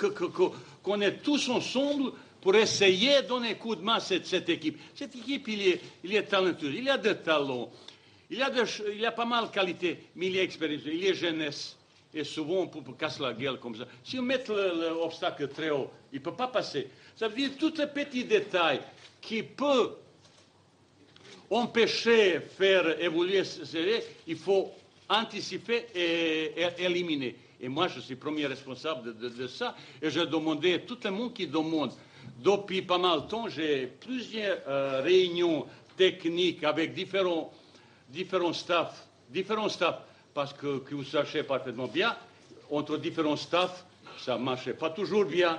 qu'on est tous ensemble pour essayer de donner un coup de main à cette équipe. Cette équipe, il est talentueux, il a des talents. il y a pas mal de qualités, mais il y a expérience, il y a jeunesse. Et souvent, on peut casser la gueule comme ça. Si on met l'obstacle très haut, il ne peut pas passer. Ça veut dire tous les petits détails qui peuvent empêcher de faire évoluer ce série, il faut anticiper et éliminer. Et moi, je suis premier responsable de ça. Et j'ai demandé à tout le monde qui demande. Depuis pas mal de temps, j'ai plusieurs réunions techniques avec différents staffs. Parce que vous sachez parfaitement bien, entre différents staffs, ça ne marchait pas toujours bien.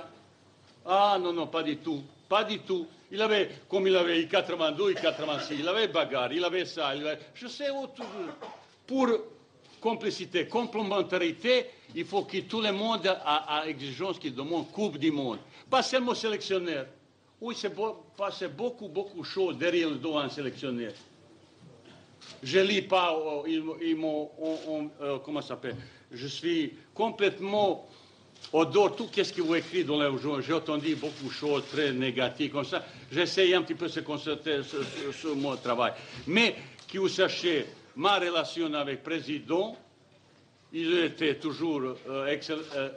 Ah non, non, pas du tout. Pas du tout. Il avait, comme il avait I-82, I-86, il avait bagarre, il avait ça. Je sais où toujours. Pour complicité, complémentarité, il faut que tout le monde a exigence qui demande Coupe du Monde. Pas seulement sélectionneur. Oui, c'est passé beaucoup de choses derrière le dos d'un sélectionneur. Je ne lis pas, comment ça s'appelle? Je suis complètement au dehors de tout ce qu'ils ont écrit dans les journaux. J'ai entendu beaucoup de choses très négatives comme ça. J'essaye un petit peu de se concentrer sur mon travail. Mais, que vous sachiez, ma relation avec le président, il était toujours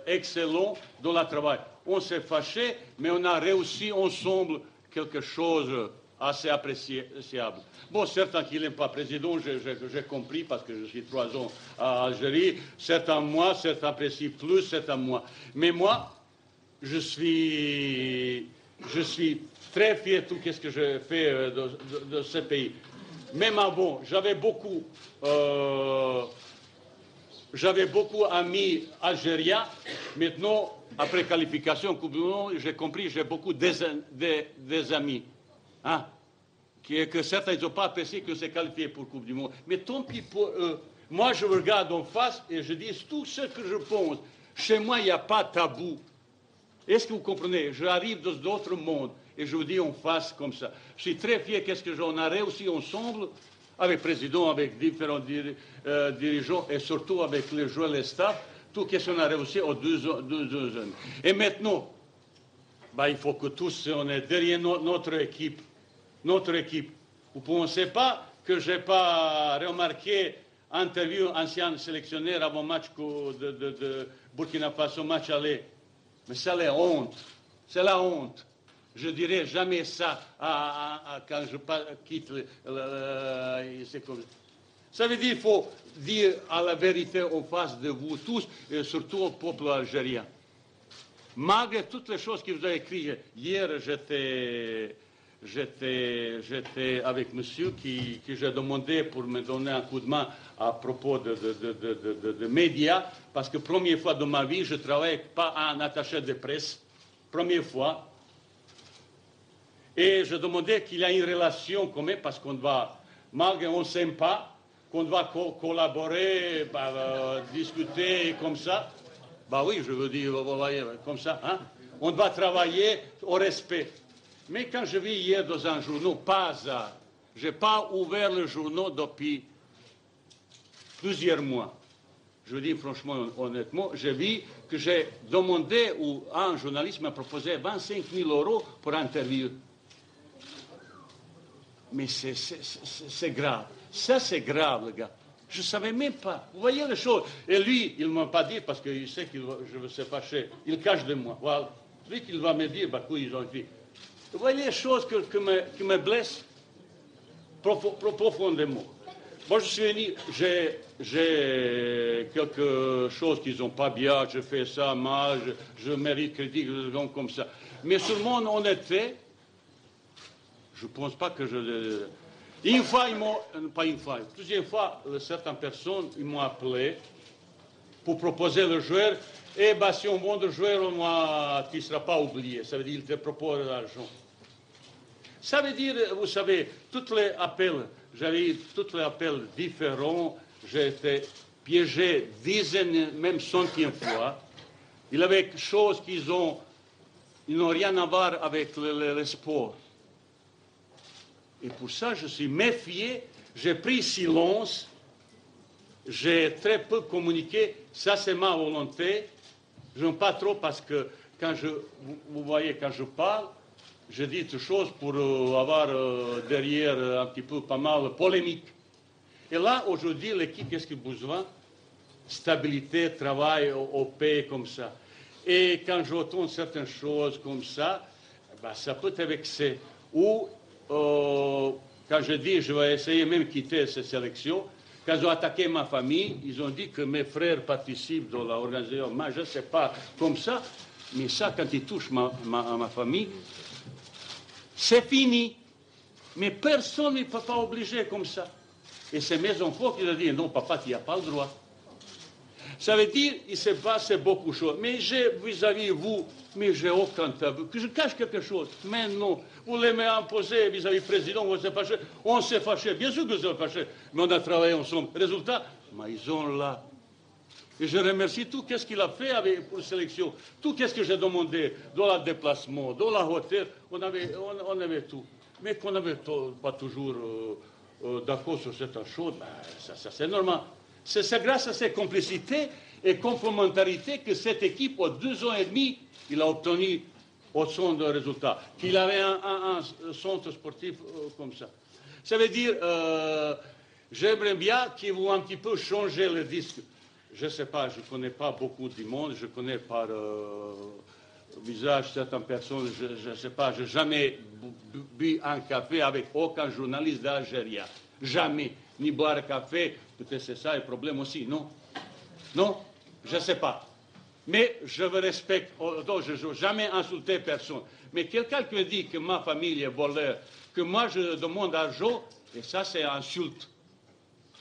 excellent dans le travail. On s'est fâché, mais on a réussi ensemble quelque chose assez appréciable. Bon, certains qui n'aiment pas le président, j'ai compris parce que je suis 3 ans à Algérie. Certains moi, certains apprécient plus, certains moi. Mais moi, je suis très fier de tout ce que j'ai fait de ce pays. Même avant, j'avais beaucoup d'amis algériens. Maintenant, après qualification, Coupe du Monde, j'ai compris, j'ai beaucoup des amis. Hein? Que certains n'ont pas apprécié que c'est qualifié pour Coupe du Monde. Mais tant pis pour eux. Moi, je regarde en face et je dis tout ce que je pense. Chez moi, il n'y a pas de tabou. Est-ce que vous comprenez? J'arrive dans d'autres mondes et je vous dis en face comme ça. Je suis très fier qu'est-ce que j'en ai réussi ensemble avec le président, avec différents dirigeants et surtout avec les joueurs et les staffs. Tout ce qu'on a réussi en 2 ans. Et maintenant, il faut que tous on est derrière notre équipe. Notre équipe. Vous ne pensez pas que je n'ai pas remarqué interview ancien sélectionneur avant match de Burkina Faso, match aller. Mais c'est la honte. C'est la honte. Je ne dirai jamais ça quand je quitte ça veut dire qu'il faut dire à la vérité en face de vous tous, et surtout au peuple algérien. Malgré toutes les choses que vous avez écrites, hier j'étais avec monsieur qui j'ai demandé pour me donner un coup de main à propos de médias, parce que première fois dans ma vie, je ne travaille pas à un attaché de presse, première fois. Et je demandais qu'il y ait une relation quand même, parce qu'on va, malgré on ne s'aime pas, qu'on doit collaborer, discuter comme ça. Oui, je veux dire, comme ça. Hein? On doit travailler au respect. Mais quand je vis hier dans un journal, pas hasard, je n'ai pas ouvert le journal depuis plusieurs mois. Je vous dis franchement, honnêtement, j'ai vu que j'ai demandé ou un journaliste m'a proposé 25 000 € pour interview. Mais c'est grave. Ça, c'est grave, le gars. Je ne savais même pas. Vous voyez les choses. Et lui, il ne m'a pas dit parce qu'il sait que je vais se fâcher. Il cache de moi. Voilà. Lui, qu'il va me dire, ils ont fait. Vous voyez les choses qui me blessent profondément. Moi, je suis venu, j'ai quelque chose qui ne sont pas bien, je fais ça mal, je mérite critique, comme ça. Mais sur mon honnêteté, je ne pense pas que je... Une fois, pas une fois, plusieurs fois, certaines personnes m'ont appelé pour proposer le joueur. Et si on vend le joueur, tu ne seras pas oublié. Ça veut dire qu'il te propose l'argent. Ça veut dire, vous savez, tous les appels, j'avais eu tous les appels différents. J'ai été piégé dizaines, même centième fois. Il y avait des choses ils n'ont rien à voir avec le sport. Et pour ça, je suis méfié, j'ai pris silence, j'ai très peu communiqué, ça c'est ma volonté. Je n'aime pas trop parce que quand vous voyez, quand je parle, je dis des choses pour avoir derrière un petit peu pas mal de polémique. Et là, aujourd'hui, l'équipe, qu'est-ce qu'il a besoin? Stabilité, travail au pays comme ça. Et quand j'entends certaines choses comme ça, ben, ça peut te vexer. Ou, quand je dis, je vais essayer même de quitter cette sélection, quand ils ont attaqué ma famille, ils ont dit que mes frères participent dans l'organisation. Moi, je ne sais pas comme ça, mais ça, quand ils touchent ma famille, c'est fini. Mais personne ne peut pas obliger comme ça. Et c'est mes enfants qui ont dit, non, papa, tu n'as pas le droit. Ça veut dire qu'il se passe beaucoup de choses. Mais j'ai, vis-à-vis de vous, mais j'ai aucun tabou. Que je cache quelque chose. Mais non. Vous l'aimez imposer vis-à-vis du président, vous s'est fâché. On s'est fâché. Bien sûr que s'est fâché. Mais on a travaillé ensemble. Résultat, mais ils sont là. Et je remercie tout ce qu'il a fait pour la sélection. Tout ce que j'ai demandé dans le déplacement, dans la hôtel. On avait tout. Mais qu'on n'avait pas toujours d'accord sur certaines choses, ben, ça c'est normal. C'est grâce à ces complicités et complémentarités que cette équipe, en 2 ans et demi, il a obtenu autant de résultats. Qu'il avait un centre sportif comme ça. Ça veut dire, j'aimerais bien qu'ils vont un petit peu changer le disque. Je ne sais pas, je ne connais pas beaucoup du monde, je connais par visage certaines personnes, je ne sais pas, je n'ai jamais bu un café avec aucun journaliste d'Algérie. Jamais. Ni boire un café, peut-être c'est ça le problème aussi, non? Non, je ne sais pas. Mais je me respecte, je n'ai jamais insulté personne. Mais quelqu'un qui me dit que ma famille est voleur, que moi je demande argent, et ça c'est insulte.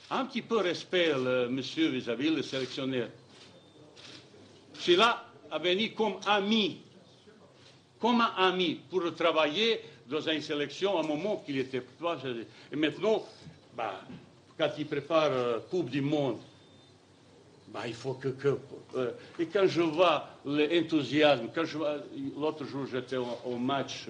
Un petit peu respect, monsieur, vis-à-vis le sélectionneur. Je suis là à venir comme un ami, pour travailler dans une sélection à un moment qu'il était pas. Et maintenant, bah, quand il prépare Coupe du Monde, bah, il faut et quand je vois l'enthousiasme, quand je vois, l'autre jour j'étais au match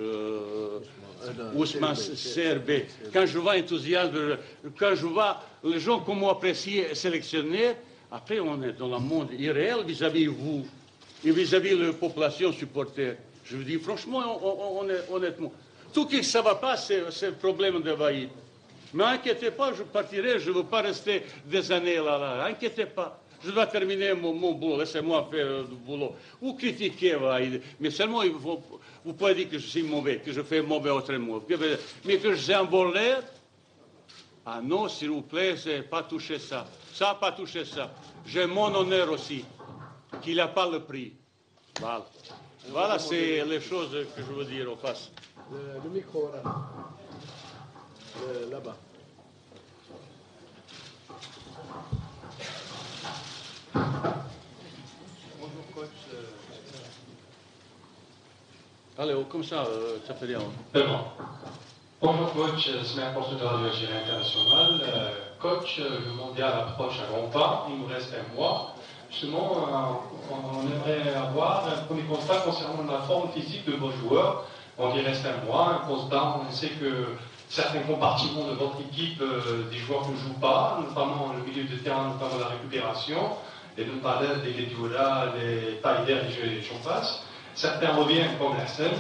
Ousmane Serbé, quand je vois l'enthousiasme, quand je vois les gens comment apprécier le sélectionneur, après on est dans le monde irréel vis-à-vis vous et vis-à-vis de la population supporter. Je vous dis franchement, honnêtement, tout ce qui ne va pas, c'est le problème de Vaïd. Mais inquiétez pas, je partirai, je ne veux pas rester des années là. Inquiétez pas. Je dois terminer mon boulot, laissez-moi faire le boulot. Vous critiquez, mais seulement vous pouvez dire que je suis mauvais, que je fais mauvais autrement. Mais que je suis un voleur, ah non, s'il vous plaît, c'est pas toucher ça. Ça, pas toucher ça. J'ai mon honneur aussi, qu'il n'a pas le prix. Voilà. Voilà, c'est les choses que je veux dire en face. Le micro, là. Là-bas. Bonjour coach. Allez, comme ça fait bien. Bonjour coach, c'est un porte de Radio Algérie International. Coach, le mondial approche à grands pas, il nous reste un mois. Justement, on aimerait avoir un premier constat concernant la forme physique de vos joueurs. On y reste un mois, un constat, on sait que certains compartiments de votre équipe, des joueurs ne jouent pas, notamment le milieu de terrain, notamment la récupération, les Nuntalel, les Guedioula, les Taider et j'en passe. Certains reviennent comme la scène,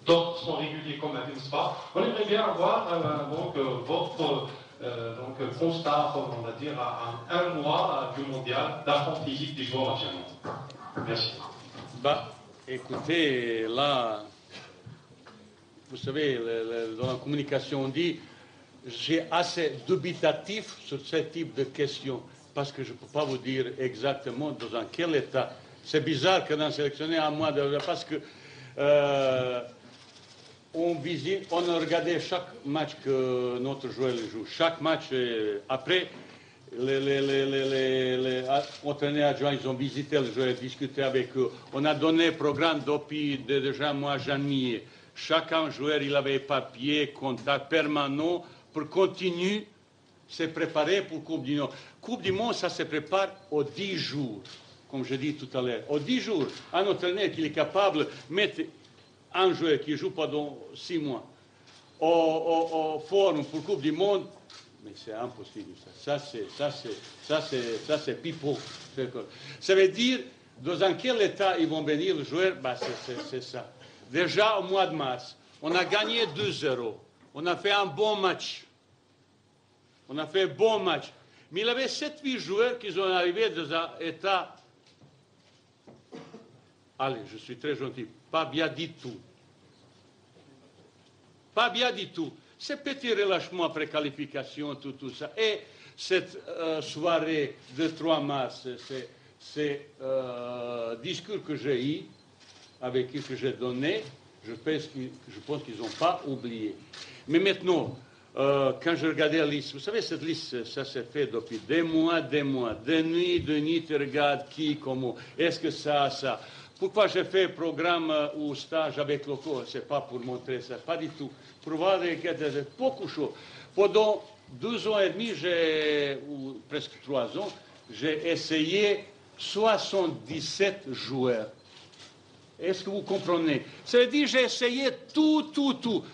d'autres sont réguliers comme la Spa. On aimerait bien avoir votre constat, on va dire, à un mois du mondial, la forme physique des joueurs nationaux. Merci. Bah, écoutez, là, vous savez, dans la communication, on dit, j'ai assez dubitatif sur ce type de questions, parce que je ne peux pas vous dire exactement dans quel état. C'est bizarre que d'un sélectionné à moi, parce que on a regardé chaque match que notre joueur joue. Chaque match, après, les entraîneurs adjoints, ils ont visité les joueurs, discuté avec eux. On a donné un programme depuis déjà un mois et demi. Chacun joueur, il avait papier, contact permanent pour continuer se préparer pour Coupe du Monde. Coupe du Monde, ça se prépare aux 10 jours, comme je dis tout à l'heure. Aux 10 jours, un entraîneur qui est capable de mettre un joueur qui joue pendant 6 mois au forum pour Coupe du Monde, mais c'est impossible. Ça c'est pipeau. Ça veut dire, dans quel état ils vont venir les joueurs, bah, c'est ça. Déjà au mois de mars, on a gagné 2-0. On a fait un bon match. On a fait un bon match. Mais il y avait 7-8 joueurs qui sont arrivés dans un état, allez, je suis très gentil, pas bien du tout. Pas bien du tout. Ces petits relâchements après qualification, tout ça. Et cette soirée de 3 mars, ces discours que j'ai eu, avec qui que j'ai donné, je pense qu'ils n'ont pas oublié. Mais maintenant, quand je regardais la liste, vous savez, cette liste, ça s'est fait depuis des mois, de nuit, tu regardes qui, comment, est-ce que ça. Pourquoi j'ai fait un programme ou stage avec locaux? Ce n'est pas pour montrer ça, pas du tout. Pour voir beaucoup de choses. Pendant 12 ans et demi, ou presque 3 ans, j'ai essayé 77 joueurs. Est-ce que vous comprenez? Ça veut dire que j'ai essayé tout,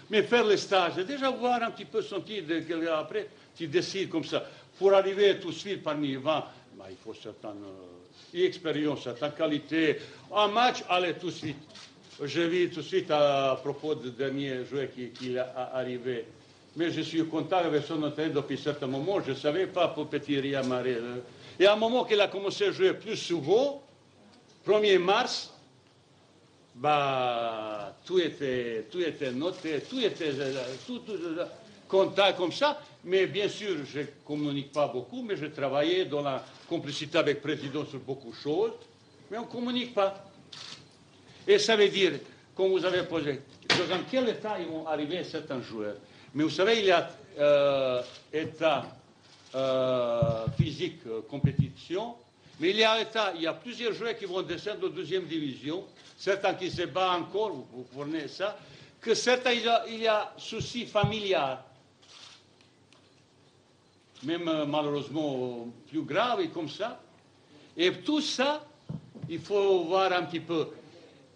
mais faire le stage, déjà voir un petit peu sentir après, tu décides comme ça. Pour arriver tout de suite parmi les 20, bah, il faut certaines expérience, certaines qualités. Un match, allez tout de suite. J'ai vu tout de suite à propos du dernier joueur qui est arrivé. Mais je suis content avec son entraîneur depuis un certain moment. Je ne savais pas pour Petit Riamaré. Et à un moment qu'il a commencé à jouer plus souvent, 1er mars, bah, tout était noté, tout contact comme ça. Mais bien sûr, je ne communique pas beaucoup, mais je travaillais dans la complicité avec le président sur beaucoup de choses, mais on ne communique pas. Et ça veut dire, comme vous avez posé, dans quel état ils vont arriver certains joueurs. Mais vous savez, il y a état physique, compétition, mais il y a plusieurs joueurs qui vont descendre en 2e division, certains qui se battent encore, vous prenez ça, que certains, il y a soucis familiaux, même malheureusement plus graves et comme ça. Et tout ça, il faut voir un petit peu.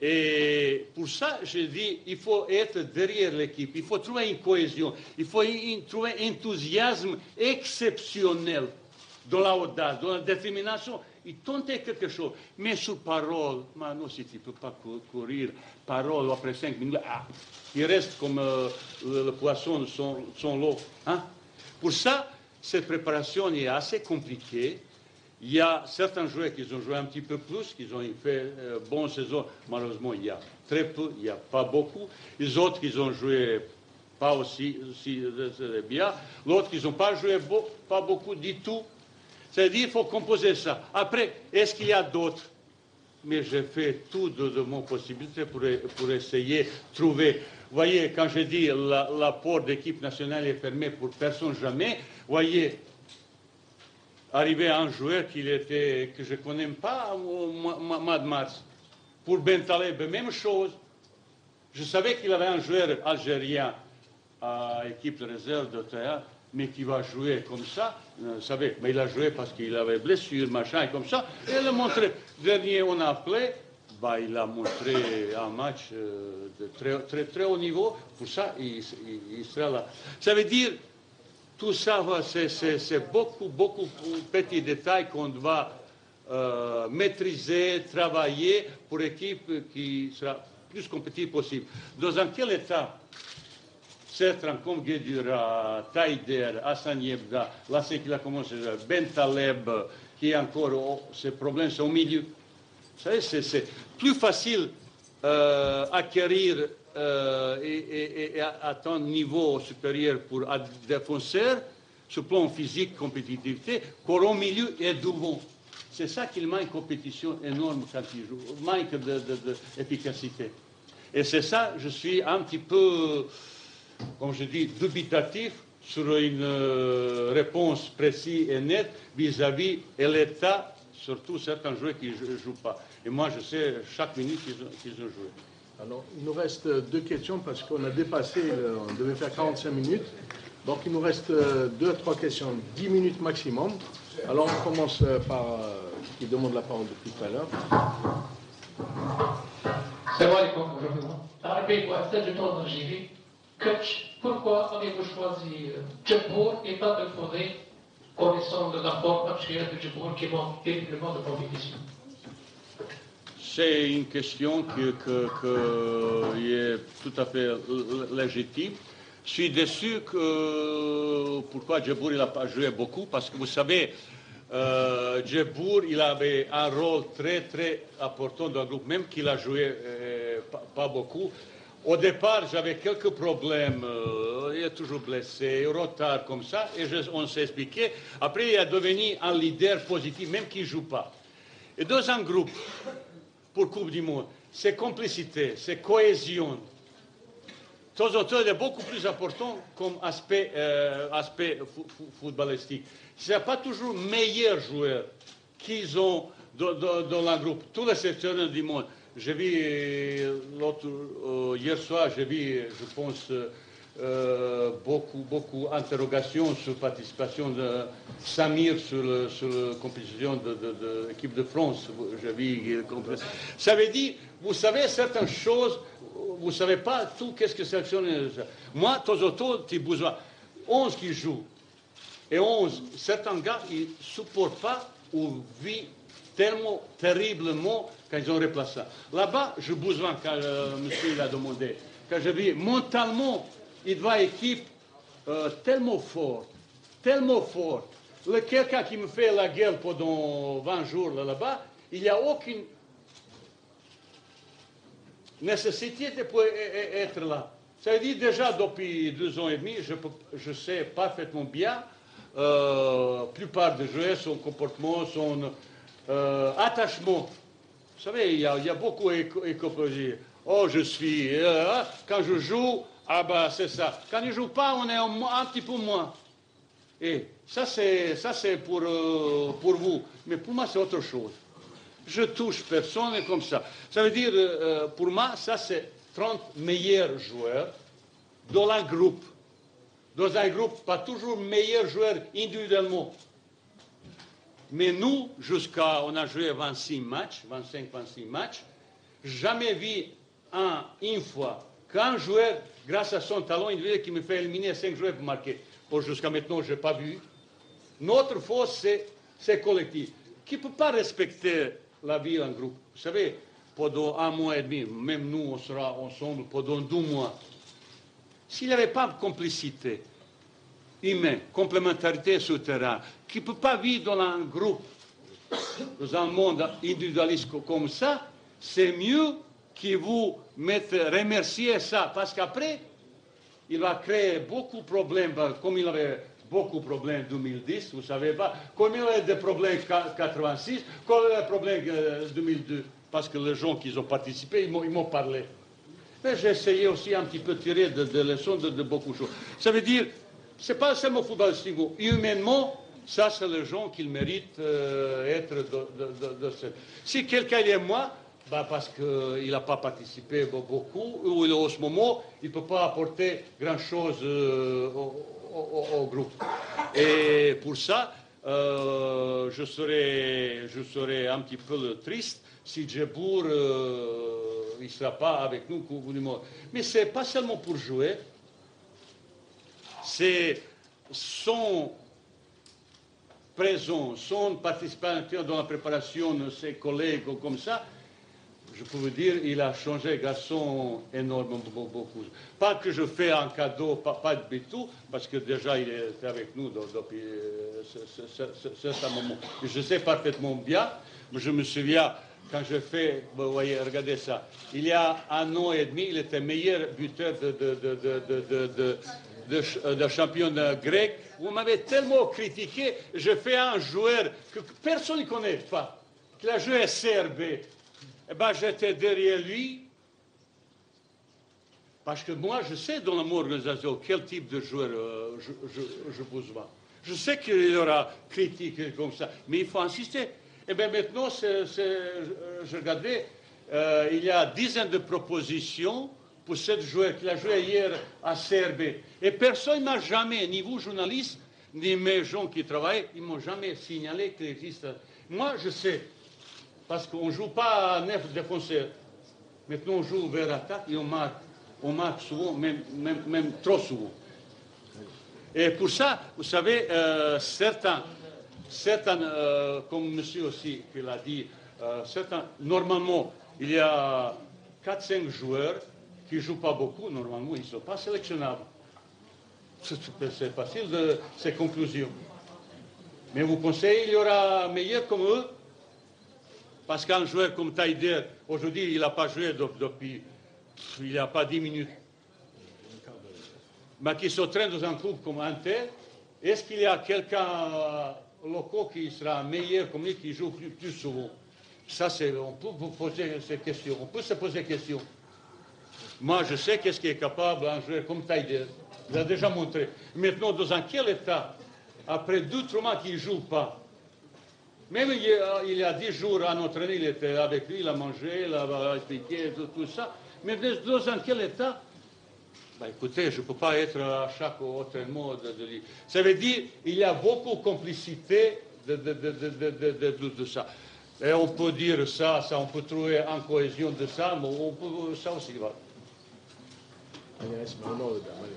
Et pour ça, je dis, il faut être derrière l'équipe, il faut trouver une cohésion, il faut trouver un enthousiasme exceptionnel dans l'audace, dans la détermination, et tenter quelque chose. Mais sur parole, non, si tu ne peux pas courir, parole après 5 minutes, il reste comme le poisson son lot. Hein? Pour ça, cette préparation est assez compliquée. Il y a certains joueurs qui ont joué un petit peu plus, qui ont fait bonne saison. Malheureusement, il y a très peu, il n'y a pas beaucoup. Les autres qui ont joué pas aussi bien. L'autre qui n'ont pas joué pas beaucoup du tout. C'est-à-dire qu'il faut composer ça. Après, est-ce qu'il y a d'autres? Mais j'ai fait tout de mon possibilité pour essayer de trouver. Vous voyez, quand je dis la porte d'équipe nationale est fermée pour personne jamais, vous voyez, arrivé à un joueur que je ne connais pas au mois de mars. Pour Bentaleb, même chose. Je savais qu'il avait un joueur algérien à l'équipe de réserve de terrain, mais qui va jouer comme ça. Vous savez, mais il a joué parce qu'il avait blessure, machin, et comme ça. Et il a montré. Dernier, on a appelé. Bah, il a montré un match de très haut niveau. Pour ça, il sera là. Ça veut dire, tout ça, c'est beaucoup de petits détails qu'on doit maîtriser, travailler pour l'équipe qui sera plus compétitive possible. Dans quel état certains comme Guedura, Taider, Hassan Yebda, là c'est qu'il a commencé, Bentaleb, qui a encore ses problèmes, c'est au milieu. Vous savez, c'est plus facile acquérir et à ton niveau supérieur pour un défenseur, sur le plan physique, compétitivité, qu'au milieu et devant. C'est ça qu'il manque de compétition énorme quand il joue, manque d'efficacité. Et c'est ça, je suis un petit peu, comme je dis, dubitatif sur une réponse précise et nette vis-à-vis de l'état, surtout certains joueurs qui ne jouent pas. Et moi, je sais chaque minute qu'ils ont joué. Alors, il nous reste 2 questions parce qu'on a dépassé, on devait faire 45 minutes. Donc, il nous reste 2 à 3 questions, 10 minutes maximum. Alors, on commence par qui demande la parole depuis tout à l'heure. Salam alaikum, bonjour. Arabe Ouattad de Tour d'Algérie. Coach, pourquoi avez-vous choisi Djebbour et pas de Faudé, connaissant de la forme actuelle de Djebbour qui manque terriblement de compétition? C'est une question qui est tout à fait légitime. Je suis déçu que... Pourquoi Djebour n'a pas joué beaucoup? Parce que vous savez, Djebour, il avait un rôle très, très important dans le groupe, même qu'il a joué pas beaucoup. Au départ, j'avais quelques problèmes. Il est toujours blessé, retard comme ça, et on s'est expliqué. Après, il est devenu un leader positif, même qu'il ne joue pas. Et dans un groupe, pour Coupe du Monde, c'est complicité, c'est cohésion. De temps en temps, il est beaucoup plus important comme aspect footballistique. Ce n'est pas toujours les meilleurs joueurs qu'ils ont dans un groupe. Tous les sélectionneurs du monde. J'ai vu hier soir, j'ai vu, je pense, beaucoup d'interrogations sur la participation de Samir sur la compétition de l'équipe de France. J'ai vu, ça veut dire, vous savez certaines choses, vous ne savez pas tout qu'est-ce que sélectionner. Moi, de temps en temps, tu as besoin 11 qui jouent. Et 11, certains gars, ils ne supportent pas ou vivent tellement terriblement quand ils ont remplacé ça. Là-bas, j'ai besoin, quand monsieur l'a demandé, quand je vis mentalement, il doit une équipe tellement forte. Quelqu'un qui me fait la gueule pendant 20 jours là-bas, il n'y a aucune nécessité de pouvoir être là. Ça veut dire déjà depuis 2 ans et demi, je sais parfaitement bien, la plupart des joueurs, son comportement, son attachement. Vous savez, il y a beaucoup d'écoposie. Oh, je suis... quand je joue, ah ben c'est ça. Quand il ne joue pas, on est un petit peu moins. Et ça c'est pour vous. Mais pour moi, c'est autre chose. Je touche personne comme ça. Ça veut dire, pour moi, ça c'est 30 meilleurs joueurs dans un groupe. Dans un groupe, pas toujours meilleurs joueurs individuellement. Mais nous, on a joué 25-26 matchs, jamais vu une fois qu'un joueur, grâce à son talent individuel, qui me fait éliminer 5 joueurs pour marquer. Bon, jusqu'à maintenant, je n'ai pas vu. Notre force, c'est collectif. Qui ne peut pas respecter la vie en groupe? Vous savez, pendant 1 mois et demi, même nous, on sera ensemble pendant 2 mois. S'il n'y avait pas de complicité humaine, complémentarité sur le terrain, qui ne peut pas vivre dans un groupe, dans un monde individualiste comme ça, c'est mieux que vous remerciez ça, parce qu'après, il va créer beaucoup de problèmes, comme il avait beaucoup de problèmes en 2010, vous ne savez pas, comme il avait des problèmes en 86, comme il avait des problèmes en 2002, parce que les gens qui ont participé, ils m'ont parlé. Mais j'ai essayé aussi un petit peu de tirer des leçons de beaucoup de choses. Ça veut dire, ce n'est pas seulement footballistique, humainement, ça c'est les gens qui méritent être de ce. Si quelqu'un est moi, parce qu'il n'a pas participé beaucoup, ou en ce moment, il ne peut pas apporter grand-chose au groupe. Et pour ça, je serais un petit peu triste si Djebour il ne sera pas avec nous au bout du monde. Mais ce n'est pas seulement pour jouer, c'est son présence, son participation dans la préparation de ses collègues comme ça. Je peux vous dire, il a changé garçon énormément beaucoup. Pas que je fais un cadeau, pas du tout, parce que déjà il est avec nous depuis ce moment. Je sais parfaitement bien, mais je me souviens, quand je fais, vous voyez, regardez ça, il y a 1 an et demi, il était meilleur buteur de champion grec. Vous m'avez tellement critiqué, je fais un joueur que personne ne connaît pas, qui a joué à Serbe. Eh bien, j'étais derrière lui, parce que moi, je sais dans mon organisation quel type de joueur je besoin. Je sais qu'il y aura critique comme ça, mais il faut insister. Eh bien, maintenant, je regardais, il y a dizaines de propositions pour cette joueur qui a joué hier à Serbie. Et personne n'a jamais, ni vous, journalistes, ni mes gens qui travaillent, ils ne m'ont jamais signalé qu'il existe. Moi, je sais. Parce qu'on ne joue pas à 9 défenseurs. Maintenant, on joue vers l'attaque et on marque souvent, même trop souvent. Et pour ça, vous savez, certains comme monsieur aussi qui l'a dit, normalement, il y a 4-5 joueurs qui ne jouent pas beaucoup, normalement, ils ne sont pas sélectionnables. C'est facile de ces conclusions. Mais vous pensez qu'il y aura meilleur comme eux? Parce qu'un joueur comme Taider, aujourd'hui, il n'a pas joué depuis, il n'y a pas 10 minutes. Mais qui s'entraîne dans un club comme Inter, est-ce qu'il y a quelqu'un local qui sera meilleur comme lui, qui joue plus souvent? Ça, on peut vous poser ces questions. On peut se poser des questions. Moi, je sais qu'est-ce qui est capable un joueur comme Taider. Il a déjà montré. Maintenant, dans quel état, après 2-3 mois qu'il ne joue pas, même il y a 10 jours à entraîner, il était avec lui, il a mangé, il a expliqué, tout ça. Mais dans quel état? Écoutez, je ne peux pas être à chaque entraînement de lui. Ça veut dire qu'il y a beaucoup de complicité de ça. Et on peut dire ça, on peut trouver une cohésion de ça, mais on peut, ça aussi va.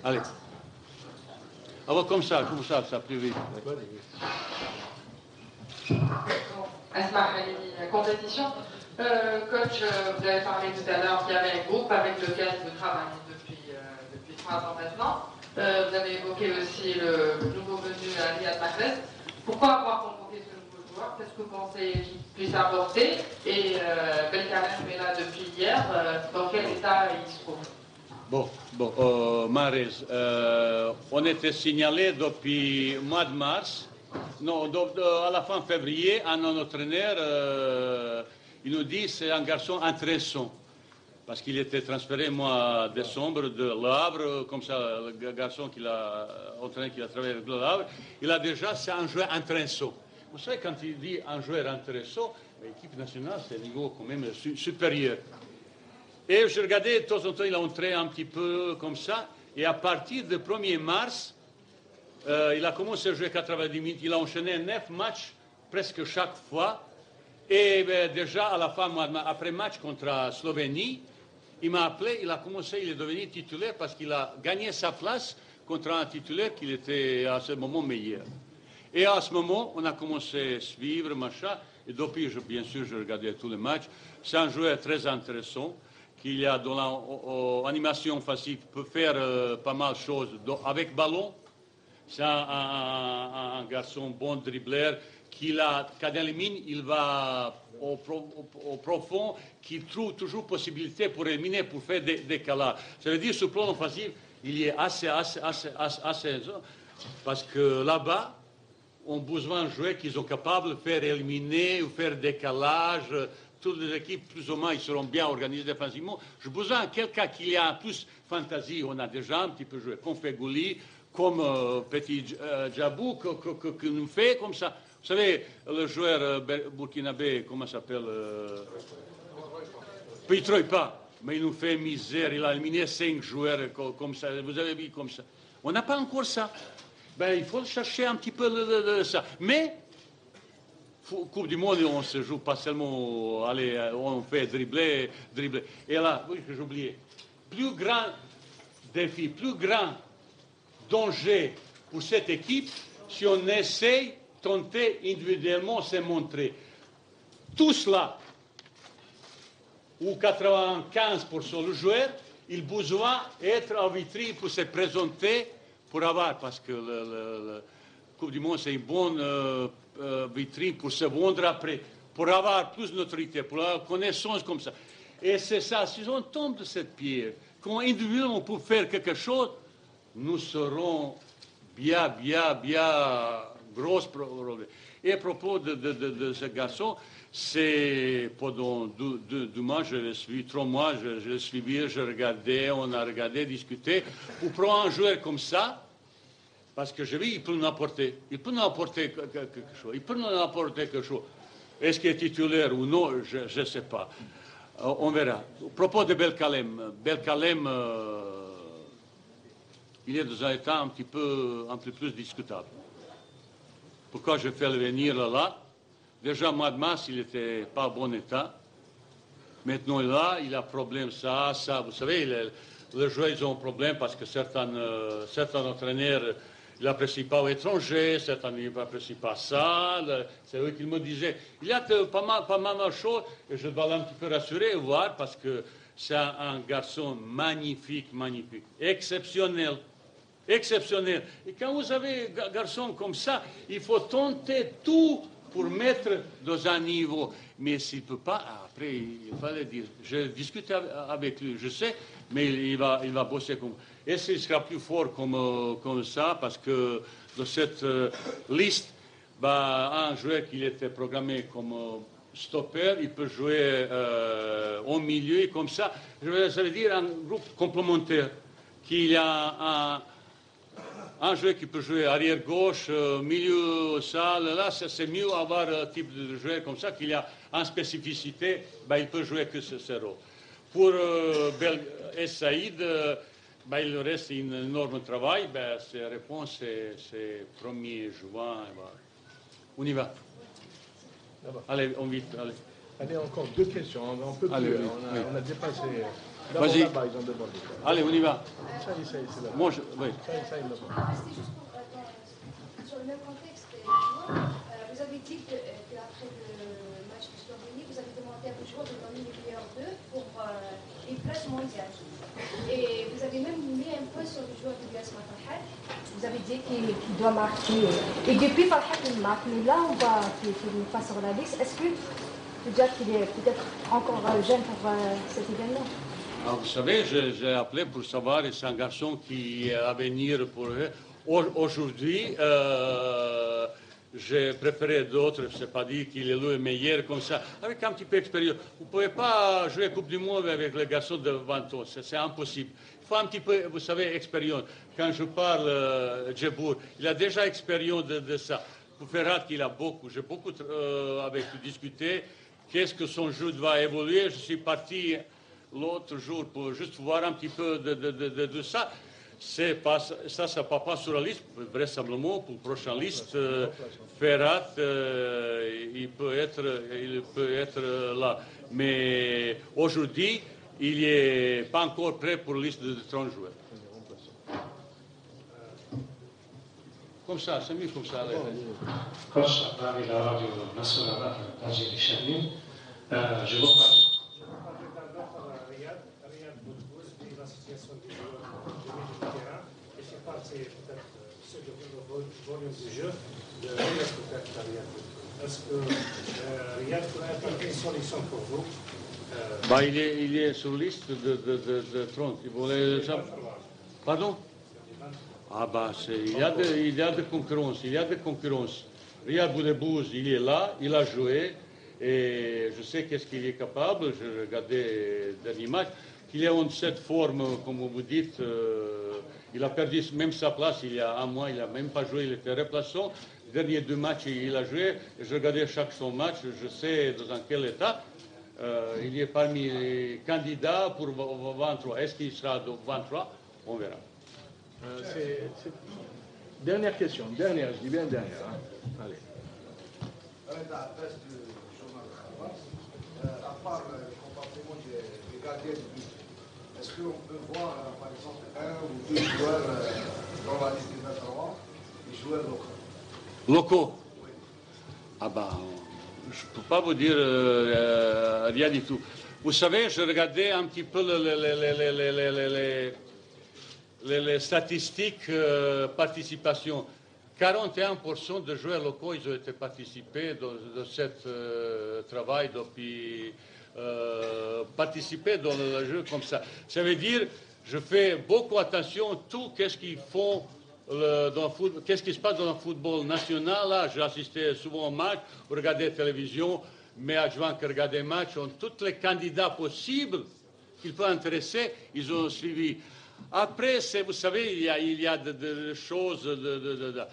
Allez. Alors comme ça, je vous ça plus vite. Asma Khalidi, la compétition. Coach, vous avez parlé tout à l'heure qu'il y avait un groupe avec lequel vous travaillez depuis 3 ans maintenant. Vous avez évoqué aussi le nouveau venu à Riyad Mahrez. Pourquoi avoir convoqué ce nouveau joueur? Qu'est-ce que vous pensez qu'il puisse apporter? Et Belkalem est là depuis hier. Dans quel état il se trouve? Mahrez, on était signalé depuis le mois de mars. Non, à la fin février, un entraîneur, il nous dit que c'est un garçon intéressant. Parce qu'il était transféré au mois de décembre de Le Havre, comme ça, le garçon qu'il a entraîné, qui a travaillé avec Le Havre, il a déjà, c'est un joueur intéressant. Vous savez, quand il dit un joueur intéressant, l'équipe nationale, c'est un niveau quand même supérieur. Et je regardais, de temps en temps, il a entré un petit peu comme ça. Et à partir du 1er mars, il a commencé à jouer 90 minutes. Il a enchaîné 9 matchs presque chaque fois. Et déjà, à la fin, après match contre la Slovénie, il m'a appelé, il a commencé, il est devenu titulaire parce qu'il a gagné sa place contre un titulaire qui était à ce moment meilleur. Et à ce moment, on a commencé à suivre, machin. Et depuis, bien sûr, je regardais tous les matchs. C'est un joueur très intéressant. Qu'il y a dans l'animation facile, peut faire pas mal de choses avec ballon. C'est un garçon bon dribbleur quand il élimine, il va au profond, qui trouve toujours possibilité pour éliminer, pour faire des décalages. Ça veut dire, sur le plan offensif, il est assez, parce que là-bas, on a besoin de joueurs qui sont capables de faire éliminer ou faire décalage. Toutes les équipes, plus ou moins, ils seront bien organisées défensivement. J'ai besoin de quelqu'un qui a plus fantaisie. On a déjà un petit peu joué comme Fegouli, comme Petit Djabou, que nous fait comme ça. Vous savez, le joueur burkinabé, comment ça s'appelle Pitroipa, mais il nous fait misère. Il a éliminé 5 joueurs comme ça. Vous avez vu comme ça. On n'a pas encore ça. Il faut chercher un petit peu ça. Mais Coupe du Monde, on se joue pas seulement, allez, on fait dribbler. Et là, oui, que j'oubliais, plus grand défi, plus grand danger pour cette équipe, si on essaie de tenter individuellement se montrer. Tout cela, ou 95% le joueur, il a besoin d'être en vitrine pour se présenter, pour avoir, parce que la Coupe du Monde, c'est une bonne vitrine pour se vendre après, pour avoir plus de notoriété, pour avoir connaissance comme ça. Et c'est ça, si on tombe de cette pierre, quand individuellement on peut faire quelque chose, nous serons bien gros problèmes. Et à propos de ce garçon, c'est pendant 2 mois, je le suis, 3 mois, je le suivi, on a regardé, discuté. Pour prendre un joueur comme ça, parce que je vis, il peut nous apporter quelque chose. Est-ce qu'il est titulaire ou non, je ne sais pas. On verra. À propos de Belkalem, il est dans un état un peu plus discutable. Pourquoi je fais le venir là? Déjà, au mois de mars, il n'était pas en bon état. Maintenant, là, il a un problème, ça. Vous savez, les joueurs, ils ont un problème parce que certains entraîneurs, ils n'apprécient pas l'étranger, certains n'apprécient pas ça. C'est eux qui me disaient. Il y a pas mal de choses, et je dois un petit peu rassurer et voir, parce que c'est un garçon magnifique, exceptionnel. exceptionnel. Et quand vous avez un garçon comme ça, il faut tenter tout pour mettre dans un niveau. Mais s'il ne peut pas, après, il fallait dire. Je discute avec lui, je sais, mais il va bosser comme. Est-ce qu'il sera plus fort comme ça? Parce que dans cette liste, un joueur qui était programmé comme stopper, il peut jouer au milieu, comme ça. Ça veut dire un groupe complémentaire, qu'il y a un joueur qui peut jouer arrière gauche, milieu salle. Là, c'est mieux avoir un type de joueur comme ça, qu'il y a une spécificité, il peut jouer que ce rôle. Pour El Saïd, il reste un énorme travail. Ses réponses, c'est 1er juin. On y va. Allez, on vite. Allez, encore 2 questions. On peut plus. Allez, on a dépassé. Vas-y. Là-bas, ils ont demandé. Allez, on y va. Ça, c'est là. Moi, oui. Ça, il l'a pas. Restez juste sur le même contexte des joueurs. Vous avez dit qu'après le match de Slovénie, vous avez demandé à vos joueurs de donner les meilleurs d'eux pour les places mondiales. Et vous avez même mis un point sur le joueur de Elias Farhat. Vous avez dit qu'il doit marquer. Et depuis Farhat, il marque. Mais là, on voit qu'il n'est pas sur la liste. Est-ce que vous dire qu'il est peut-être encore jeune pour cet événement? Alors, vous savez, j'ai appelé pour savoir, et c'est un garçon qui est à venir pour eux. Aujourd'hui, j'ai préféré d'autres, je ne sais pas dire qu'il est le meilleur comme ça, avec un petit peu d'expérience. Vous ne pouvez pas jouer Coupe du Monde avec les garçons de 20 ans, c'est impossible. Il faut un petit peu, vous savez, expérience. Quand je parle Djebour, il a déjà expérience de ça. Pour Ferhat, il a beaucoup, j'ai beaucoup avec lui discuté. Qu'est-ce que son jeu va évoluer? Je suis parti l'autre jour pour juste voir un petit peu de ça. Ça ne va pas sur la liste, vraisemblablement, pour la prochaine liste. Ferhat, il peut être là. Mais aujourd'hui, il n'est pas encore prêt pour la liste de 30 joueurs. Comme ça, c'est mieux comme ça. Coach, avec la radio nationale d'Algérie Chani, je vous parle. Est-ce que Riyad pourrait être une solution pour vous? Il est sur la liste de 30. Il voulait... Pardon? Il y a de concurrence. Riyad Boudebouz, il est là, il a joué, et je sais qu'est-ce qu'il est capable. Je regardais le dernier match. Il est en cette forme, comme vous dites, il a perdu même sa place il y a un mois, il n'a même pas joué, il était remplaçant. Les derniers 2 matchs, il a joué. Je regardais chaque son match, je sais dans quel état. Il est parmi les candidats pour 23. Est-ce qu'il sera de 23? On verra. Dernière question, je dis bien dernière. Allez. Avec la presse du journal de France, à part le comportement des gardiens de but, est-ce qu'on peut voir, par exemple, 1 ou 2 joueurs dans la liste des 23, des joueurs locaux? Locaux? Oui. Je ne peux pas vous dire rien du tout. Vous savez, je regardais un petit peu les statistiques participation. 41% de joueurs locaux ils ont été participés dans ce travail depuis participer dans le jeu comme ça. Ça veut dire je fais beaucoup attention à tout qu'est-ce qu'ils font qu'est-ce qui se passe dans le football national. Là, j'ai assisté souvent au match, regardé la télévision, mes adjoints qui regardaient les matchs ont tous les candidats possibles qu'ils peuvent intéresser, ils ont suivi. Après, vous savez, il y a des choses, le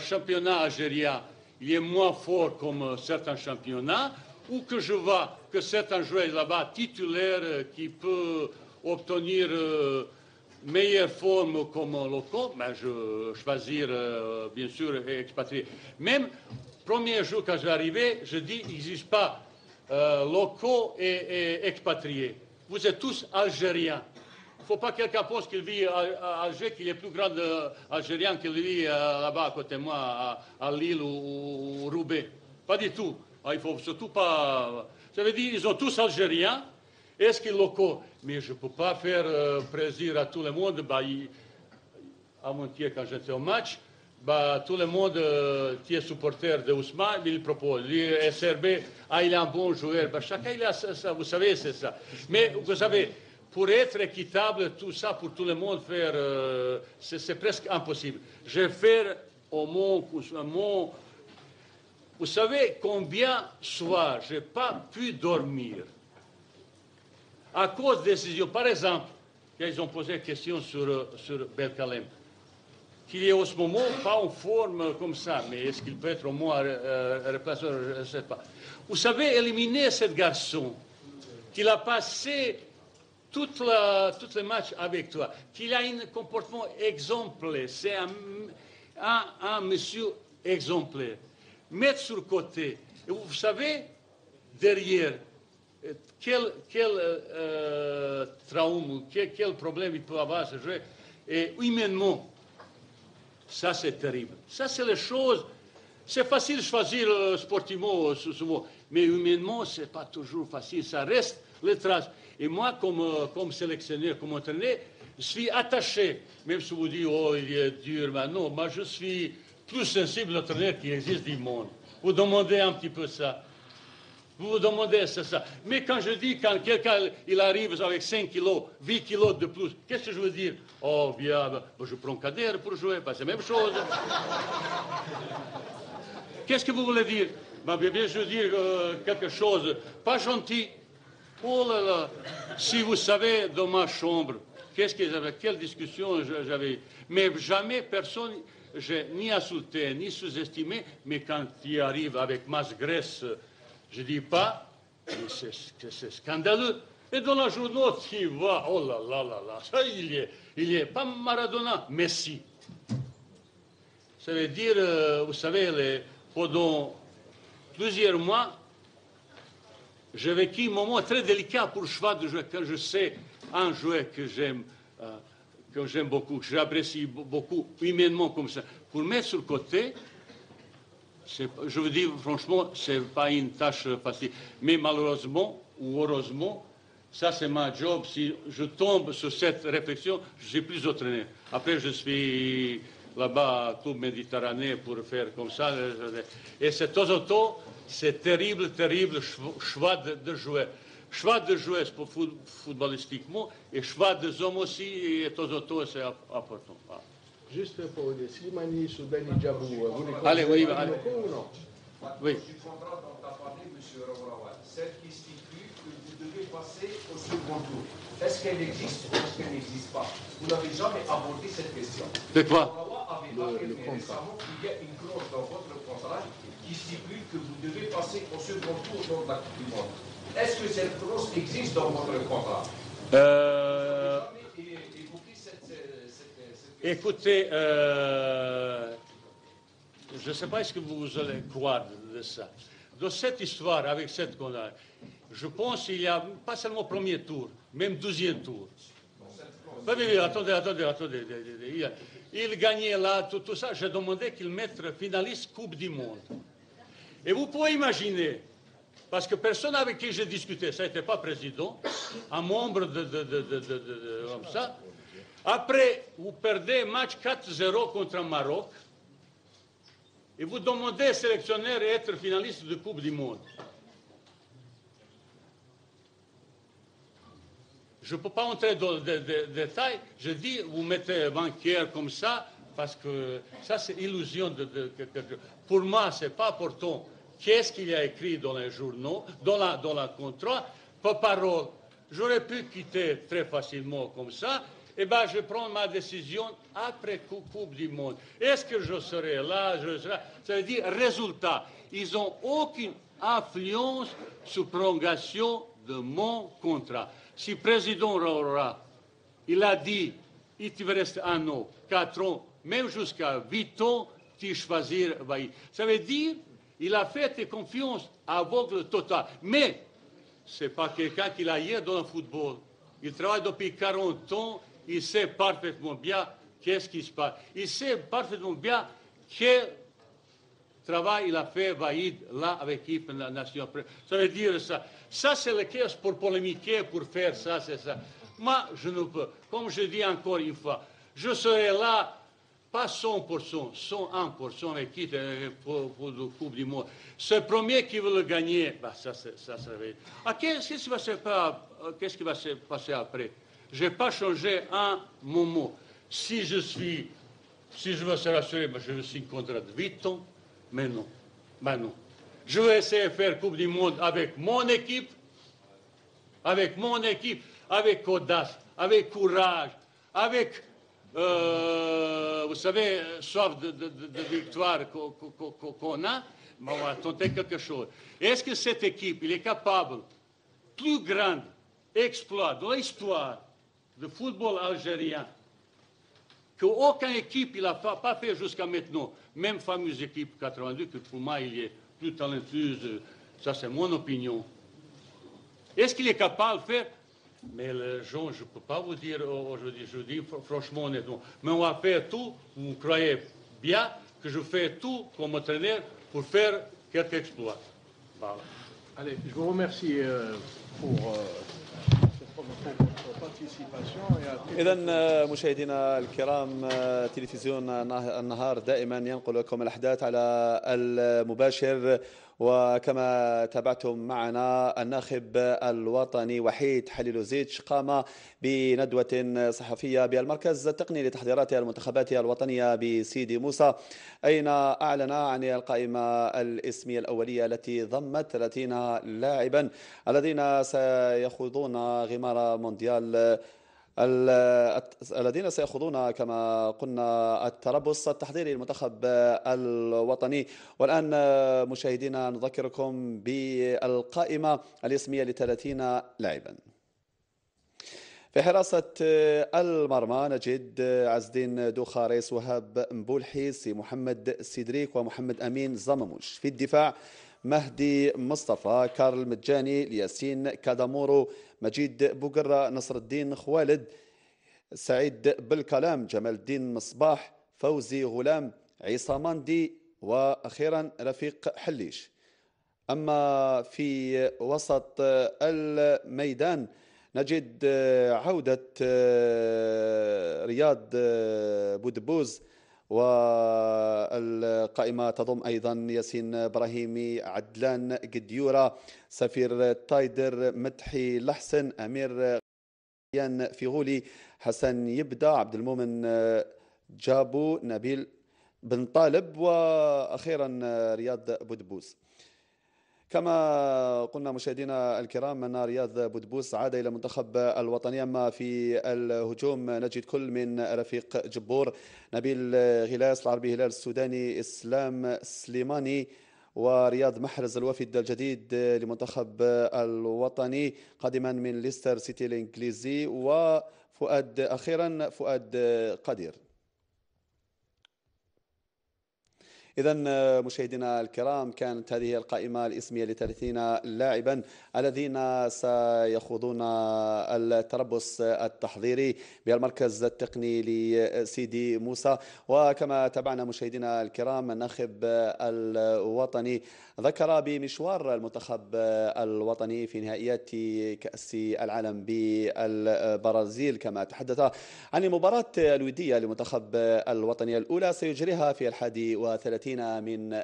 championnat algérien, il est moins fort comme certains championnats, ou que je vois que certains joueurs là-bas titulaires qui peuvent obtenir meilleure forme comme locaux, mais je choisir bien sûr expatriés. Même premier jour quand je suis arrivé, je dis il n'existe pas locaux et expatriés. Vous êtes tous algériens. Il ne faut pas que quelqu'un pense qu'il vit à Alger, qu'il est plus grand algérien qu'il vit là-bas à côté de moi, à Lille ou Roubaix. Pas du tout. Il ne faut surtout pas... Ça veut dire qu'ils sont tous algériens Est-ce qu'il loco? Mais je ne peux pas faire plaisir à tout le monde. Bah, avant-hier, quand j'étais au match, bah, tout le monde qui est supporter de Ousmane, il propose. Le SRB, il est un bon joueur. Bah, chacun il a ça, vous savez, c'est ça. Mais vous savez, pour être équitable, tout ça, pour tout le monde faire, c'est presque impossible. Je vais faire au moins, vous savez combien soirs je n'ai pas pu dormir à cause des décisions. Par exemple, ils ont posé une question sur Belkalem, qu'il est en ce moment pas en forme comme ça, mais est-ce qu'il peut être au moins remplacé? Je ne sais pas. Vous savez, éliminer ce garçon, qu'il a passé tout le match avec toi, qu'il a un comportement exemplaire, c'est un monsieur exemplaire. Mettre sur le côté. Et vous savez, derrière, quel trauma, quel problème il peut avoir ce jeu. Et humainement, ça c'est terrible. Ça c'est les choses. C'est facile de choisir sportivement, mais humainement, ce n'est pas toujours facile. Ça reste les traces. Et moi, comme sélectionneur, comme entraîneur, je suis attaché. Même si vous dites, oh, il est dur, mais non, moi je suis plus sensible entraîneur qui existe du monde. Vous demandez un petit peu ça. Vous vous demandez ça. Mais quand je dis, quand quelqu'un il arrive avec 5 kilos, 8 kilos de plus, qu'est-ce que je veux dire? Oh, bien, je prends Kader pour jouer, c'est la même chose. Qu'est-ce que vous voulez dire? Bien, je veux dire quelque chose, pas gentil. Oh là là, si vous savez, dans ma chambre, quelle discussion j'avais. Mais jamais personne, j'ai ni insulté, ni sous-estimé, mais quand il arrive avec masse graisse, je ne dis pas, mais c'est scandaleux. Et dans la journée, il va, oh là là là là, ça il est pas Maradona, Messi. Ça veut dire, vous savez, pendant plusieurs mois, j'ai vécu un moment très délicat pour le choix de joueur. Quand je sais un joueur que j'aime beaucoup, que j'apprécie beaucoup humainement comme ça, pour mettre sur le côté, je vous dis franchement, ce n'est pas une tâche facile. Mais malheureusement ou heureusement, ça c'est ma job. Si je tombe sur cette réflexion, je ne suis plus entraîneur. Après, je suis là-bas au Club Méditerranée pour faire comme ça. Et c'est de temps en temps, c'est terrible choix de joueurs. Choix de joueurs footballistiquement et choix des hommes aussi, et de temps en temps, c'est important. Voilà. Juste pour dire, Slimani, Soudani, Djabou, vous les connaissez ou non? Oui. Du contrat dont tu as parlé, M. Raourawa, celle qui stipule que vous devez passer au second tour. Est-ce qu'elle existe ou est-ce qu'elle n'existe pas? Vous n'avez jamais abordé cette question. De quoi? Raourawa avait affirmé récemment qu'il y a une clause dans votre contrat qui stipule que vous devez passer au second tour lors de la Coupe du Monde. Est-ce que cette clause existe dans votre contrat? Écoutez, je ne sais pas ce que vous allez croire de ça. Dans cette histoire, avec cette condamnation, je pense qu'il y a pas seulement premier tour, même deuxième tour. Attendez. Il gagnait là, tout ça. J'ai demandé qu'il mette finaliste Coupe du Monde. Et vous pouvez imaginer, parce que personne avec qui j'ai discuté, ça n'était pas président, un membre comme ça. Après, vous perdez un match 4-0 contre le Maroc et vous demandez sélectionnaire et être finaliste de Coupe du Monde. Je ne peux pas entrer dans les détails. Je dis, vous mettez banquier comme ça, parce que ça, c'est illusion. Pour moi, ce n'est pas important. Qu'est-ce qu'il y a écrit dans les journaux, dans le contrat, par parole. J'aurais pu quitter très facilement comme ça. Eh bien, je prends ma décision après Coupe du Monde. Est-ce que je serai là, ça veut dire, résultat, ils n'ont aucune influence sur la prolongation de mon contrat. Si le président Raoura, il a dit, il te reste 1 an, 4 ans, même jusqu'à 8 ans, tu choisis. Ça veut dire, il a fait confiance aveugle totale. Mais ce n'est pas quelqu'un qui l'a hier dans le football. Il travaille depuis 40 ans. Il sait parfaitement bien qu'est-ce qui se passe. Il sait parfaitement bien quelle travail il a fait Vaïd là avec l'équipe nationale. Ça veut dire ça. Ça, c'est le cas pour polémiquer, pour faire ça, c'est ça. Moi, je ne peux. Comme je dis encore une fois, je serai là, pas 100%, 101% équipe pour la Coupe du Monde. C'est le premier qui veut le gagner. Bah, ça va être. Ah, qu'est-ce qui va se passer après? Je n'ai pas changé un moment. Si je veux se rassurer, je suis contre 8 ans, mais non. Ben non. Je vais essayer de faire Coupe du Monde avec mon équipe, avec audace, avec courage, avec, vous savez, soif de victoire qu'on a, mais on va tenter quelque chose. Est-ce que cette équipe est capable, plus grand exploit de l'histoire du football algérien, qu'aucune équipe n'a pas fait jusqu'à maintenant, même fameuse équipe 82, que pour moi il est plus talentueuse, ça c'est mon opinion. Est-ce qu'il est capable de faire? Mais les gens, je ne peux pas vous dire aujourd'hui, je vous dis franchement, honnêtement, mais on va faire tout, vous croyez bien que je fais tout comme entraîneur pour faire quelques exploits. Voilà. Allez, je vous remercie pour إذا مشاهدينا الكرام، تلفزيون النهار دائما ينقل لكم الأحداث على المباشر، وكما تابعتم معنا الناخب الوطني وحيد حليلوزيتش قام بندوة صحفية بالمركز التقني لتحضيرات المنتخبات الوطنية بسيدي موسى، أين أعلن عن القائمة الاسمية الأولية التي ضمت 30 لاعبا الذين سيخوضون غمار مونديال، الذين سيخوضون كما قلنا التربص التحضيري للمنتخب الوطني. والآن مشاهدينا نذكركم بالقائمة الاسمية ل30 لاعبا. في حراسة المرمى نجد عز الدين دوخاريس، وهاب مبولحيس، محمد سيدريك، ومحمد أمين زمموش. في الدفاع مهدي مصطفى، كارل مجاني، الياسين كادامورو، مجيد بوقرة، نصر الدين خوالد، سعيد بالكلام، جمال الدين مصباح، فوزي غلام، عيسى ماندي، وأخيرا رفيق حليش. أما في وسط الميدان نجد عودة رياض بودبوز، والقائمة تضم أيضا ياسين إبراهيمي، عدلان قديورة، سفير تايدر، مدحي لحسن، أمير فيغولي، حسن يبدا، عبد المؤمن جابو، نبيل بن طالب، وأخيرا رياض بودبوز. كما قلنا مشاهدينا الكرام أن رياض بودبوس عاد إلى المنتخب الوطني. أما في الهجوم نجد كل من رفيق جبور، نبيل غلاس، العربي هلال السوداني، إسلام سليماني، ورياض محرز الوافد الجديد لمنتخب الوطني قادما من ليستر سيتي الإنجليزي، وفؤاد أخيرا فؤاد قدير. إذن مشاهدينا الكرام، كانت هذه القائمة الاسمية ل30 لاعبا الذين سيخوضون التربص التحضيري بالمركز التقني لسيدي موسى. وكما تابعنا مشاهدينا الكرام، الناخب الوطني ذكر بمشوار المنتخب الوطني في نهائيات كأس العالم بالبرازيل، كما تحدث عن المباراة الودية للمنتخب الوطني الأولى سيجريها في 31 من مايو